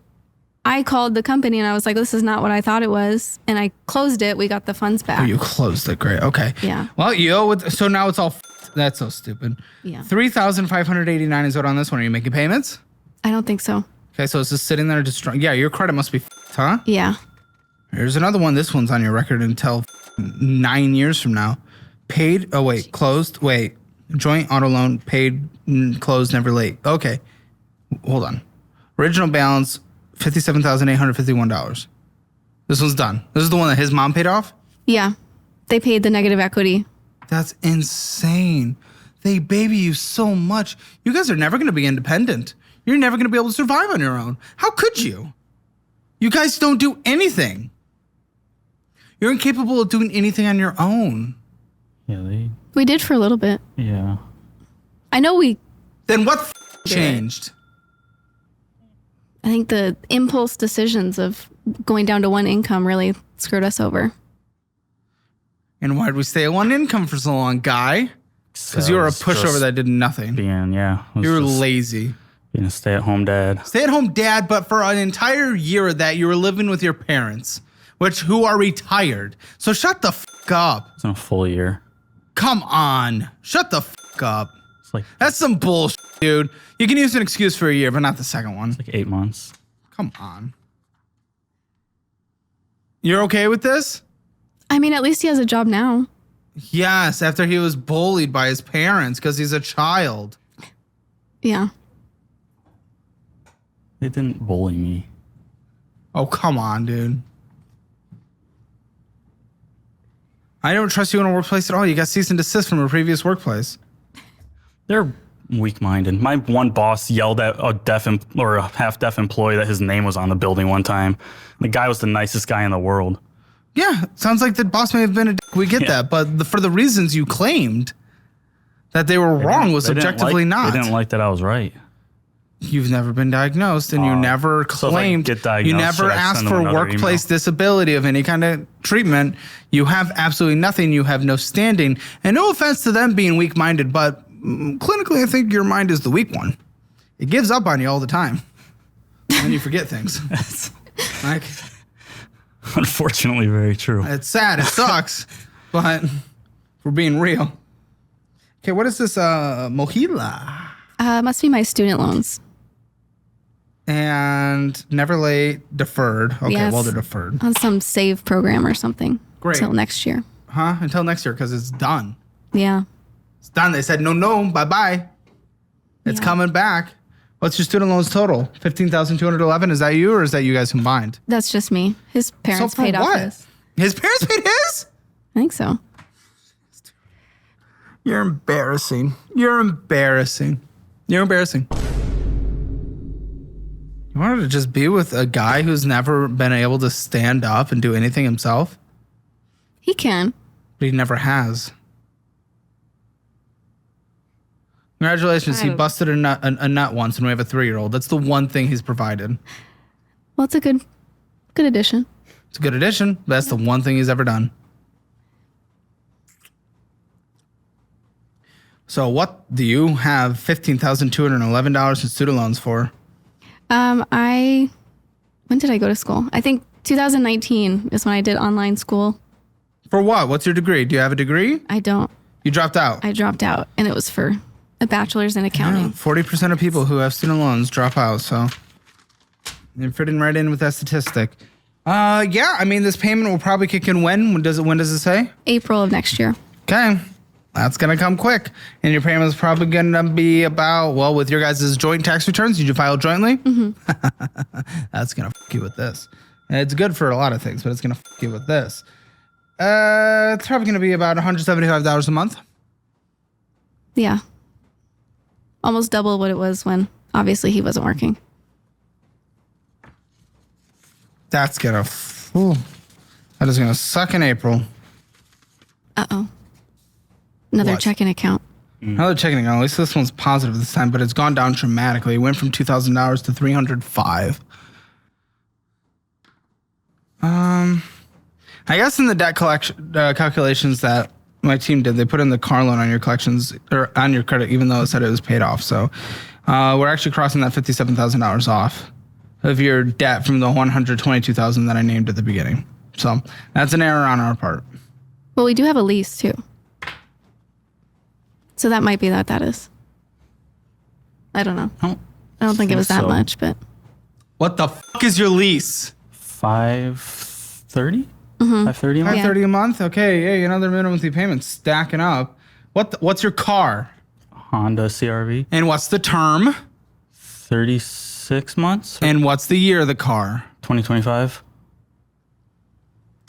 I called the company and I was like, this is not what I thought it was. And I closed it. We got the funds back. Oh, you closed it. Great. Okay. Yeah. Well, you owe it. So now it's all. That's so stupid. Yeah. $3,589 is owed on this one. Are you making payments? I don't think so. Okay, so it's just sitting there destroying. Yeah, your credit must be huh? Yeah. Here's another one. This one's on your record until 9 years from now. Paid. Oh, wait. Closed. Wait. Joint auto loan. Paid. Closed. Never late. Okay. Hold on. Original balance $57,851. This one's done. This is the one that his mom paid off? Yeah. They paid the negative equity. That's insane. They baby you so much. You guys are never going to be independent. You're never going to be able to survive on your own. How could you? You guys don't do anything. You're incapable of doing anything on your own. Yeah, We did for a little bit. yeah. I know Then what changed? I think the impulse decisions of going down to one income really screwed us over. And why did we stay at one income for so long, guy? Because you were a pushover that did nothing. You were lazy. Being a stay-at-home dad. Stay-at-home dad, but for an entire year of that, you were living with your parents, who are retired. So shut the f*** up. It's in a full year. Come on. Shut the f*** up. It's like That's some bullshit. dude. You can use an excuse for a year, but not the second one. Like 8 months. Come on. You're okay with this? I mean, at least he has a job now. Yes, after he was bullied by his parents because he's a child. Yeah. They didn't bully me. Oh, come on, dude. I don't trust you in a workplace at all. You got cease and desist from a previous workplace. They're weak-minded. My one boss yelled at a a half-deaf employee that his name was on the building one time. The guy was the nicest guy in the world. Yeah, sounds like the boss may have been a dick. We get that, but for the reasons you claimed that they were wrong was objectively not. They didn't like that I was right. You've never been diagnosed, and you never claimed. So if I get diagnosed, you never asked for workplace disability of any kind of treatment. You have absolutely nothing. You have no standing, and no offense to them being weak-minded, but clinically, I think your mind is the weak one. It gives up on you all the time, and you forget things. Like, unfortunately, very true. it's sad. It sucks, but we're being real. Okay, what is this? Mohila. Must be my student loans. And never late, deferred. Okay, Yes. well, they're deferred. On some save program or something. Great. Until next year. Huh? Until next year, because it's done. Yeah. It's done. They said, no, bye-bye. It's Yeah. coming back. What's your student loans total? 15,211. Is that you, or is that you guys combined? That's just me. His parents for paid off what? his. His parents paid his? I think so. You're embarrassing. You're embarrassing. You're embarrassing. You wanted to just be with a guy who's never been able to stand up and do anything himself? He can. But he never has. Congratulations, he busted a nut once, and we have a 3-year-old. That's the one thing he's provided. Well, it's a good addition. It's a good addition, but that's the one thing he's ever done. So what do you have $15,211 in student loans for? When did I go to school? I think 2019 is when I did online school. For what? What's your degree? Do you have a degree? I don't. You dropped out. I dropped out, and it was for a bachelor's in accounting. 40% of people who have student loans drop out, so you're fitting right in with that statistic. Yeah, I mean, this payment will probably kick in when? When does it say? April of next year. Okay. That's going to come quick. And your payment is probably going to be about, well, with your guys' joint tax returns, did you file jointly? Mm-hmm. That's going to fuck you with this. And it's good for a lot of things, but it's going to fuck you with this. It's probably going to be about $175 a month. Yeah. Almost double what it was when obviously he wasn't working. That's going to, that is going to suck in April. Uh-oh. Another What? checking account. Another checking account. At least this one's positive this time, but it's gone down dramatically. It went from $2,000 to $305. I guess in the debt collection calculations that my team did, they put in the car loan on your collections or on your credit, even though it said it was paid off. So we're actually crossing that $57,000 off of your debt from the $122,000 that I named at the beginning. So that's an error on our part. Well, we do have a lease too. So that might be that is. I don't know. I don't think it was that much, but. What the fuck is your lease? $530? Mm-hmm. $530 a month? $530 a month? Okay, yeah, another minimum monthly payment stacking up. What's your car? Honda CRV. And what's the term? 36 months? And what's the year of the car? 2025.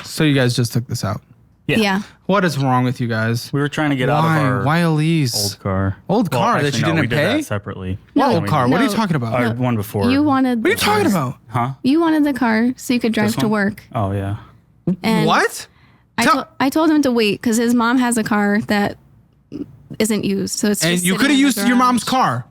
So you guys just took this out. Yeah. What is wrong with you guys? We were trying to get out of our Why a lease? old car. Old car that you didn't we did pay? that separately. What old car? What are you No. talking about? Our one before. You wanted. What are you talking about? Huh? You wanted the car so you could drive This to one? work. Oh, yeah. And What? I told him to wait because his mom has a car that isn't used, so it's. And just you sitting could have in the used your garage. mom's car.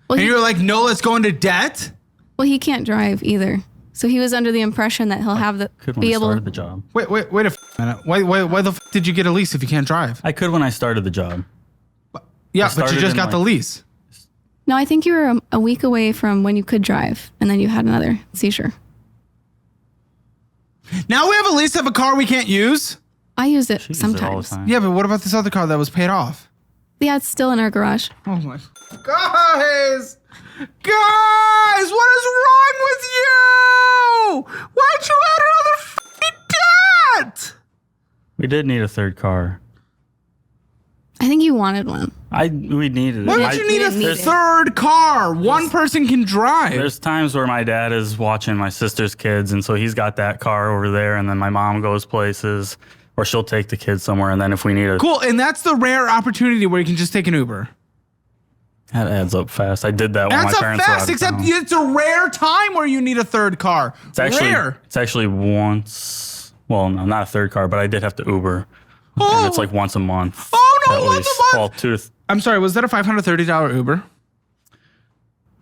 Well, And he, you were like, no, let's go into debt? well, he can't drive either, so he was under the impression that he'll have the Could when be I able. started the job. Wait a minute. Why the did you get a lease if you can't drive? I could when I started the job. Yeah, but you started just in, got the like- lease. No, I think you were a week away from when you could drive, and then you had another seizure. Now we have a lease of a car we can't use? I use it She uses it all the sometimes. time. Yeah, but what about this other car that was paid off? Yeah, it's still in our garage. Oh my. Guys! Guys! What is wrong with you? Why'd you add another f***ing debt? We did need a third car. I think you wanted one. We needed it. Why would you need a didn't need it. third car? One person can drive. There's times where my dad is watching my sister's kids, and so he's got that car over there, and then my mom goes places, or she'll take the kids somewhere, and then if we need a... Cool, and that's the rare opportunity where you can just take an Uber. That adds up fast. I did that when my That's parents a were out fast, of except town. it's a rare time where you need a third car. It's actually, rare. It's actually once... Well, no, not a third car, but I did have to Uber. And it's like once a month. Oh, no, at once least. a month? Well, I'm sorry, was that a $530 Uber?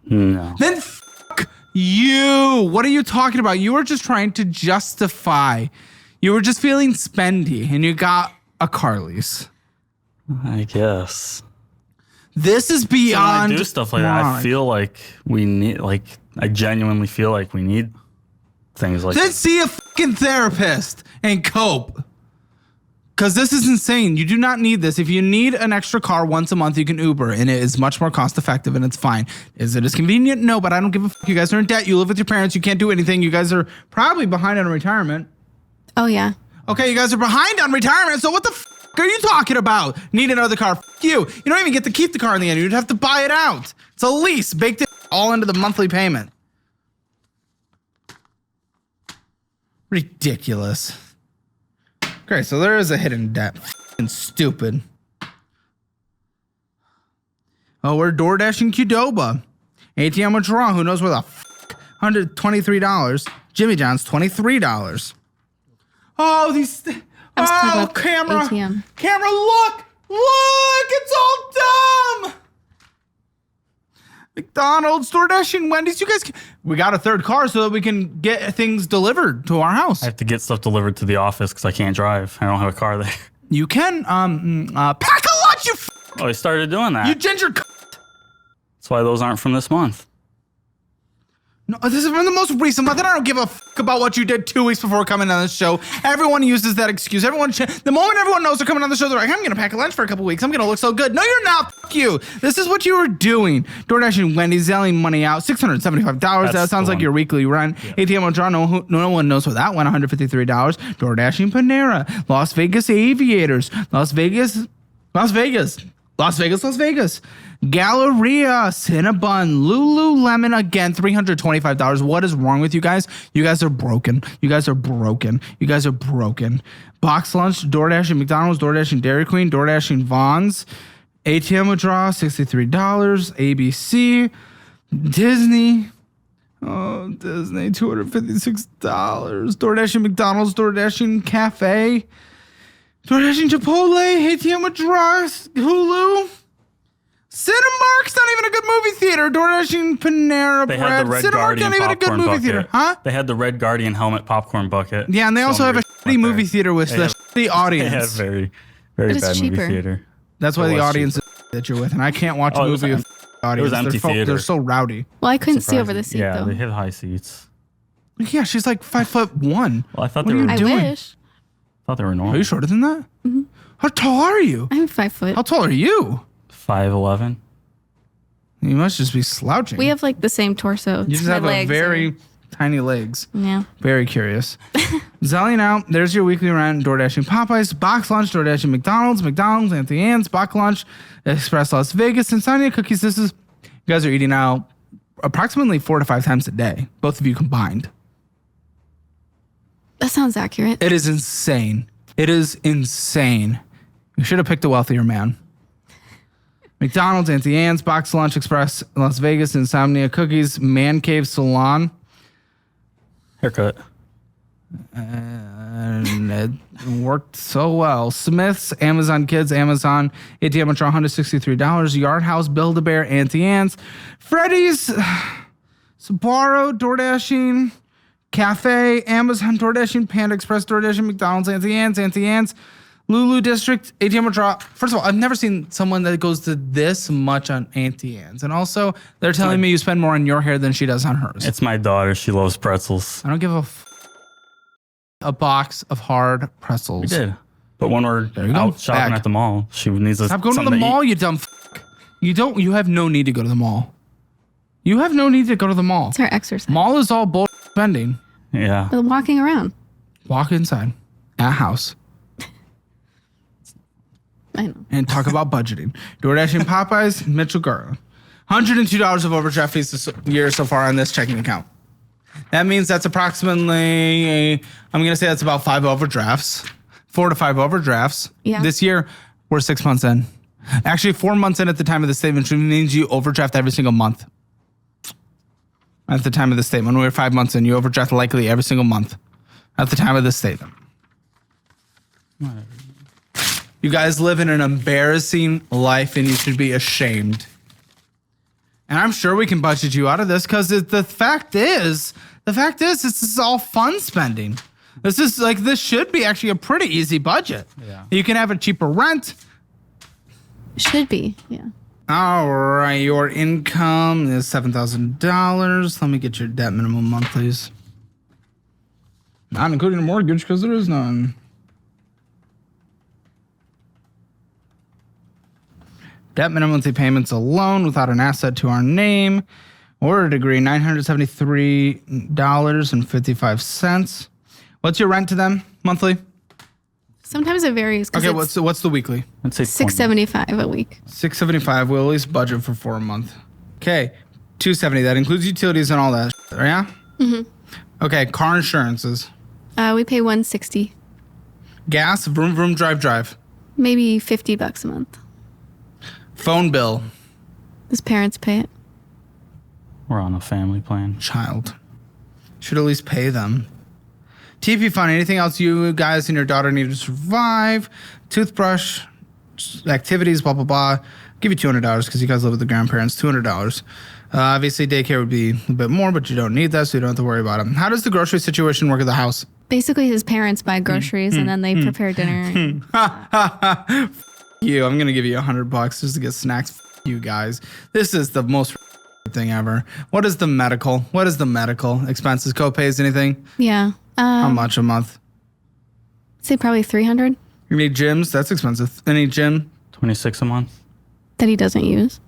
no. Then fuck you. What are you talking about? You were just trying to justify. You were just feeling spendy and you got a car lease. I guess. This is So when I beyond. do stuff like that, I chronic. feel like we need, I genuinely feel like we need things like Then that. see a fucking therapist and cope. Because this is insane. You do not need this. If you need an extra car once a month, you can Uber, and it is much more cost effective, and it's fine. Is it as convenient? No, but I don't give a fuck. You guys are in debt. You live with your parents. You can't do anything. You guys are probably behind on retirement. Oh, yeah. Okay, you guys are behind on retirement, so what the fuck are you talking about? Need another car? Fuck you. You don't even get to keep the car in the end. You'd have to buy it out. It's a lease baked in all into the monthly payment. Ridiculous. Okay, so there is a hidden debt. Fucking stupid. Oh, we're DoorDashing Qdoba. ATM withdrawal. Who knows where the fuck? $123. Jimmy John's $23. Oh, these. Let's talk Oh, about camera. ATM. Camera, look. Look. It's all dumb. McDonald's, DoorDashing, Wendy's. You guys, we got a third car so that we can get things delivered to our house. I have to get stuff delivered to the office because I can't drive. I don't have a car there. You can pack a lunch. Oh, I started doing that. You ginger. That's why those aren't from this month. No, this is from the most recent month, and I don't give a fuck about what you did 2 weeks before coming on this show. Everyone uses that excuse. The moment everyone knows they're coming on the show, they're like, I'm going to pack a lunch for a couple weeks. I'm going to look so good. No, you're not. Fuck you. This is what you were doing. DoorDash and Wendy's selling money out. $675. That That's sounds the like one. your weekly rent. ATM withdrawal. No one knows where that went. $153. DoorDash and Panera. Las Vegas Aviators. Las Vegas. Galleria, Cinnabon, Lululemon, again, $325. What is wrong with you guys? You guys are broken. You guys are broken. You guys are broken. Box lunch, DoorDash and McDonald's, DoorDash and Dairy Queen, DoorDash and Vons. ATM withdrawal, $63. ABC, Disney. Oh, Disney, $256. DoorDash and McDonald's, DoorDash and Cafe. DoorDash and Chipotle, ATM withdrawal, Hulu. Cinemark's not even a good movie theater. DoorDash and Panera They Bread. had the Red Cinemark Guardian not even a good popcorn movie bucket. theater. Huh? They had the Red Guardian helmet popcorn bucket. Yeah, and they also have a shitty movie theater with They the have- shitty They had audience. very, very But it's bad cheaper. movie theater. That's why It the was audience is that you're with, and I can't watch a Oh, it was movie with audience. empty theater. They're so rowdy. Well, I couldn't see over the seat, Yeah, though. they had high seats. Yeah, she's like 5'1". Well, I thought What they are were. you I doing? wish. Thought they were normal. Are you shorter than that? Mm-hmm. How tall are you? I'm 5 foot. How tall are you? 5'11". You must just be slouching. We have like the same torso. You just My have a legs very tiny legs. Yeah. Very curious. Zelling out. There's your weekly rent. DoorDashing Popeyes. Box lunch. DoorDashing McDonald's. Auntie Anne's. Box lunch. Express Las Vegas. Insomnia Cookies. You guys are eating out approximately 4 to 5 times a day. Both of you combined. That sounds accurate. It is insane. It is insane. You should have picked a wealthier man. McDonald's, Auntie Anne's, Box Lunch, Express Las Vegas, Insomnia Cookies, Man Cave Salon. Haircut. And it worked so well. Smith's, Amazon Kids, Amazon, ATM withdrawal, $163. Yard House, Build-A-Bear, Auntie Anne's, Freddy's, Sbarro, DoorDashing, Cafe, Amazon, DoorDashing, Panda Express, DoorDashing, McDonald's, Auntie Anne's, Lulu District, ATM withdrawal. First of all, I've never seen someone that goes to this much on Auntie Anne's. And also, they're telling me you spend more on your hair than she does on hers. It's my daughter. She loves pretzels. I don't give a box of hard pretzels. We did. But when we're out shopping at the mall, she needs Stop going to the mall, you dumb You have no need to go to the mall. You have no need to go to the mall. It's our exercise. Mall is all bull spending. Yeah. But walking around. Walk inside. At house. I know. And talk about budgeting. DoorDash and Popeyes, Mitchell Garland. $102 of overdraft fees this year so far on this checking account. That means that's approximately, I'm going to say that's about 5 overdrafts. 4 to 5 overdrafts. Yeah. This year, we're 6 months in. Actually, 4 months in at the time of the statement, which means you overdraft every single month. At the time of the statement, when we were 5 months in, you overdraft likely every single month. At the time of the statement. You guys live in an embarrassing life and you should be ashamed. And I'm sure we can budget you out of this because the fact is, this is all fun spending. This should be actually a pretty easy budget. Yeah. You can have a cheaper rent. Should be, yeah. All right, your income is $7,000. Let me get your debt minimum monthlies. Not including a mortgage because there is none. Debt minimum monthly payments alone without an asset to our name or a degree, $973.55. What's your rent to them monthly? Sometimes it varies. Okay, what's the weekly? Let's say $675 a week. $675. We'll at least budget for a month. Okay, $270. That includes utilities and all that. Yeah. Mm-hmm. Okay, car insurances. We pay $160. Gas, vroom, drive. Maybe $50 a month. Phone bill. His parents pay it. We're on a family plan. Child. Should at least pay them. TP fund, anything else you guys and your daughter need to survive? Toothbrush, activities, blah, blah, blah. Give you $200 because you guys live with the grandparents. $200. Obviously, daycare would be a bit more, but you don't need that, so you don't have to worry about it. How does the grocery situation work at the house? Basically, his parents buy groceries and then they prepare dinner. You, I'm going to give you $100 just to get snacks. You guys. This is the most thing ever. What is the medical? Expenses, co-pays, anything? Yeah. How much a month? I'd say probably $300 You need gyms? That's expensive. Any gym? $26 a month. that he doesn't use.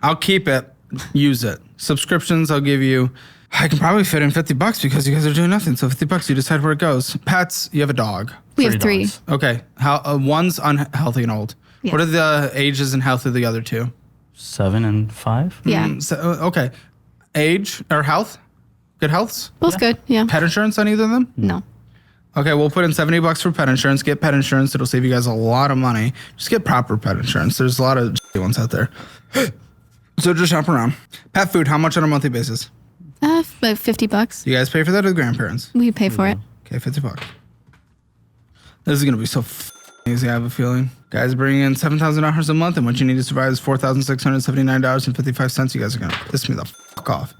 I'll keep it. Use it. Subscriptions, I'll give you. I can probably fit in $50 because you guys are doing nothing. So $50, you decide where it goes. Pets, you have a dog. We have 3. dogs. Okay. How one's unhealthy and old. Yes. What are the ages and health of the other two? 7 and 5. Yeah. Okay. Age or health? Good healths? Both good. Yeah. Pet insurance on either of them? No. Okay, we'll put in $70 for pet insurance. Get pet insurance. It'll save you guys a lot of money. Just get proper pet insurance. There's a lot of ones out there. So just shop around. Pet food, how much on a monthly basis? About $50. You guys pay for that or the grandparents? We pay for it. Okay, $50. This is going to be so easy, I have a feeling. Guys bring in $7,000 a month, and what you need to survive is $4,679.55. You guys are going to piss me the fuck off.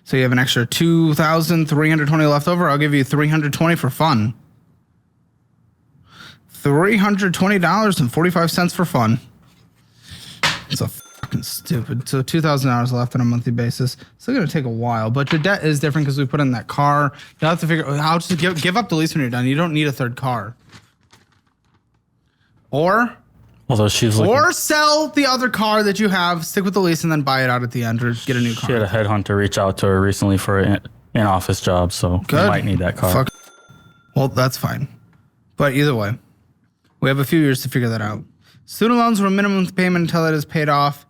So you have an extra $2,320 left over. I'll give you $320 for fun. $320.45 for fun. It's a fucking stupid. So $2,000 left on a monthly basis. Still gonna take a while, but your debt is different because we put in that car. You'll have to figure out how to give up the lease when you're done. You don't need a third car. Although Or sell the other car that you have, stick with the lease, and then buy it out at the end or get a new car. She had a headhunter reach out to her recently for an in-office job, so Good. you might need that car. Fuck. Well, that's fine. But either way, we have a few years to figure that out. Student loans were minimum payment until it is paid off.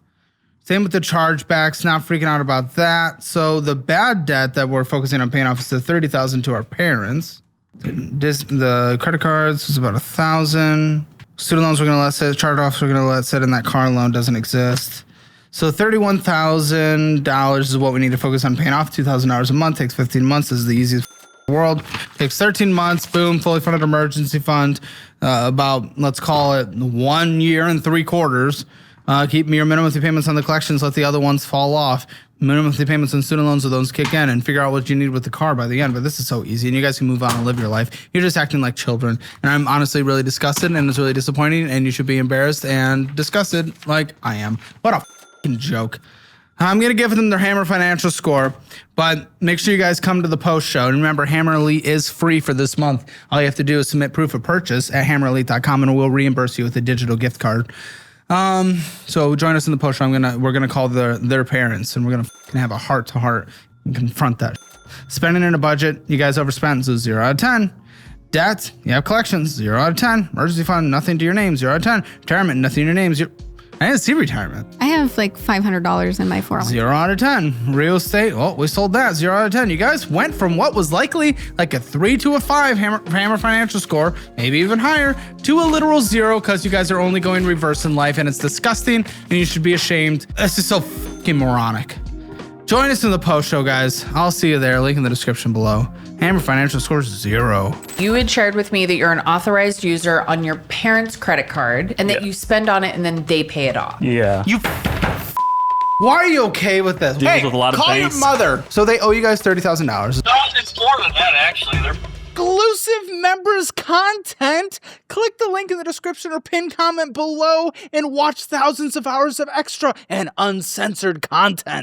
Same with the chargebacks, not freaking out about that. So the bad debt that we're focusing on paying off is the $30,000 to our parents. The credit cards was about $1,000. Student loans we're going to let sit. Charge-offs we're going to let sit, and that car loan doesn't exist. So $31,000 is what we need to focus on paying off. $2,000 a month takes 15 months. This is the easiest in the world. Takes 13 months. Boom, fully funded emergency fund. About, let's call it 1 year and 3 quarters. Keep your minimum monthly payments on the collections. Let the other ones fall off. Minimum monthly payments on student loans, so those kick in, and figure out what you need with the car by the end. But this is so easy, and you guys can move on and live your life. You're just acting like children, and I'm honestly really disgusted, and it's really disappointing, and you should be embarrassed and disgusted like I am. What a fucking joke. I'm going to give them their Hammer Financial Score, but make sure you guys come to the post show. And remember, Hammer Elite is free for this month. All you have to do is submit proof of purchase at hammerelite.com, and we'll reimburse you with a digital gift card. So join us in the post show. We're gonna call their parents, and we're gonna have a heart to heart and confront that. Spending in a budget, you guys overspent, so 0 out of 10. Debt, you have collections, 0 out of 10. Emergency fund, nothing to your name, 0 out of 10. Retirement, nothing to your name, 0. I didn't see retirement. I have like $500 in my 401k. 0 out of 10. Real estate, well, we sold that, 0 out of 10. You guys went from what was likely like a 3 to a 5 Hammer Financial Score, maybe even higher, to a literal 0 because you guys are only going reverse in life, and it's disgusting, and you should be ashamed. This is so fucking moronic. Join us in the post show, guys. I'll see you there. Link in the description below. Hammer Financial Score 0. You had shared with me that you're an authorized user on your parents' credit card and that you spend on it and then they pay it off. Yeah. Why are you okay with this? Deals with a lot of call your banks. mother. So they owe you guys $30,000. No, it's more than that, actually. They're Exclusive members content. Click the link in the description or pin comment below and watch thousands of hours of extra and uncensored content.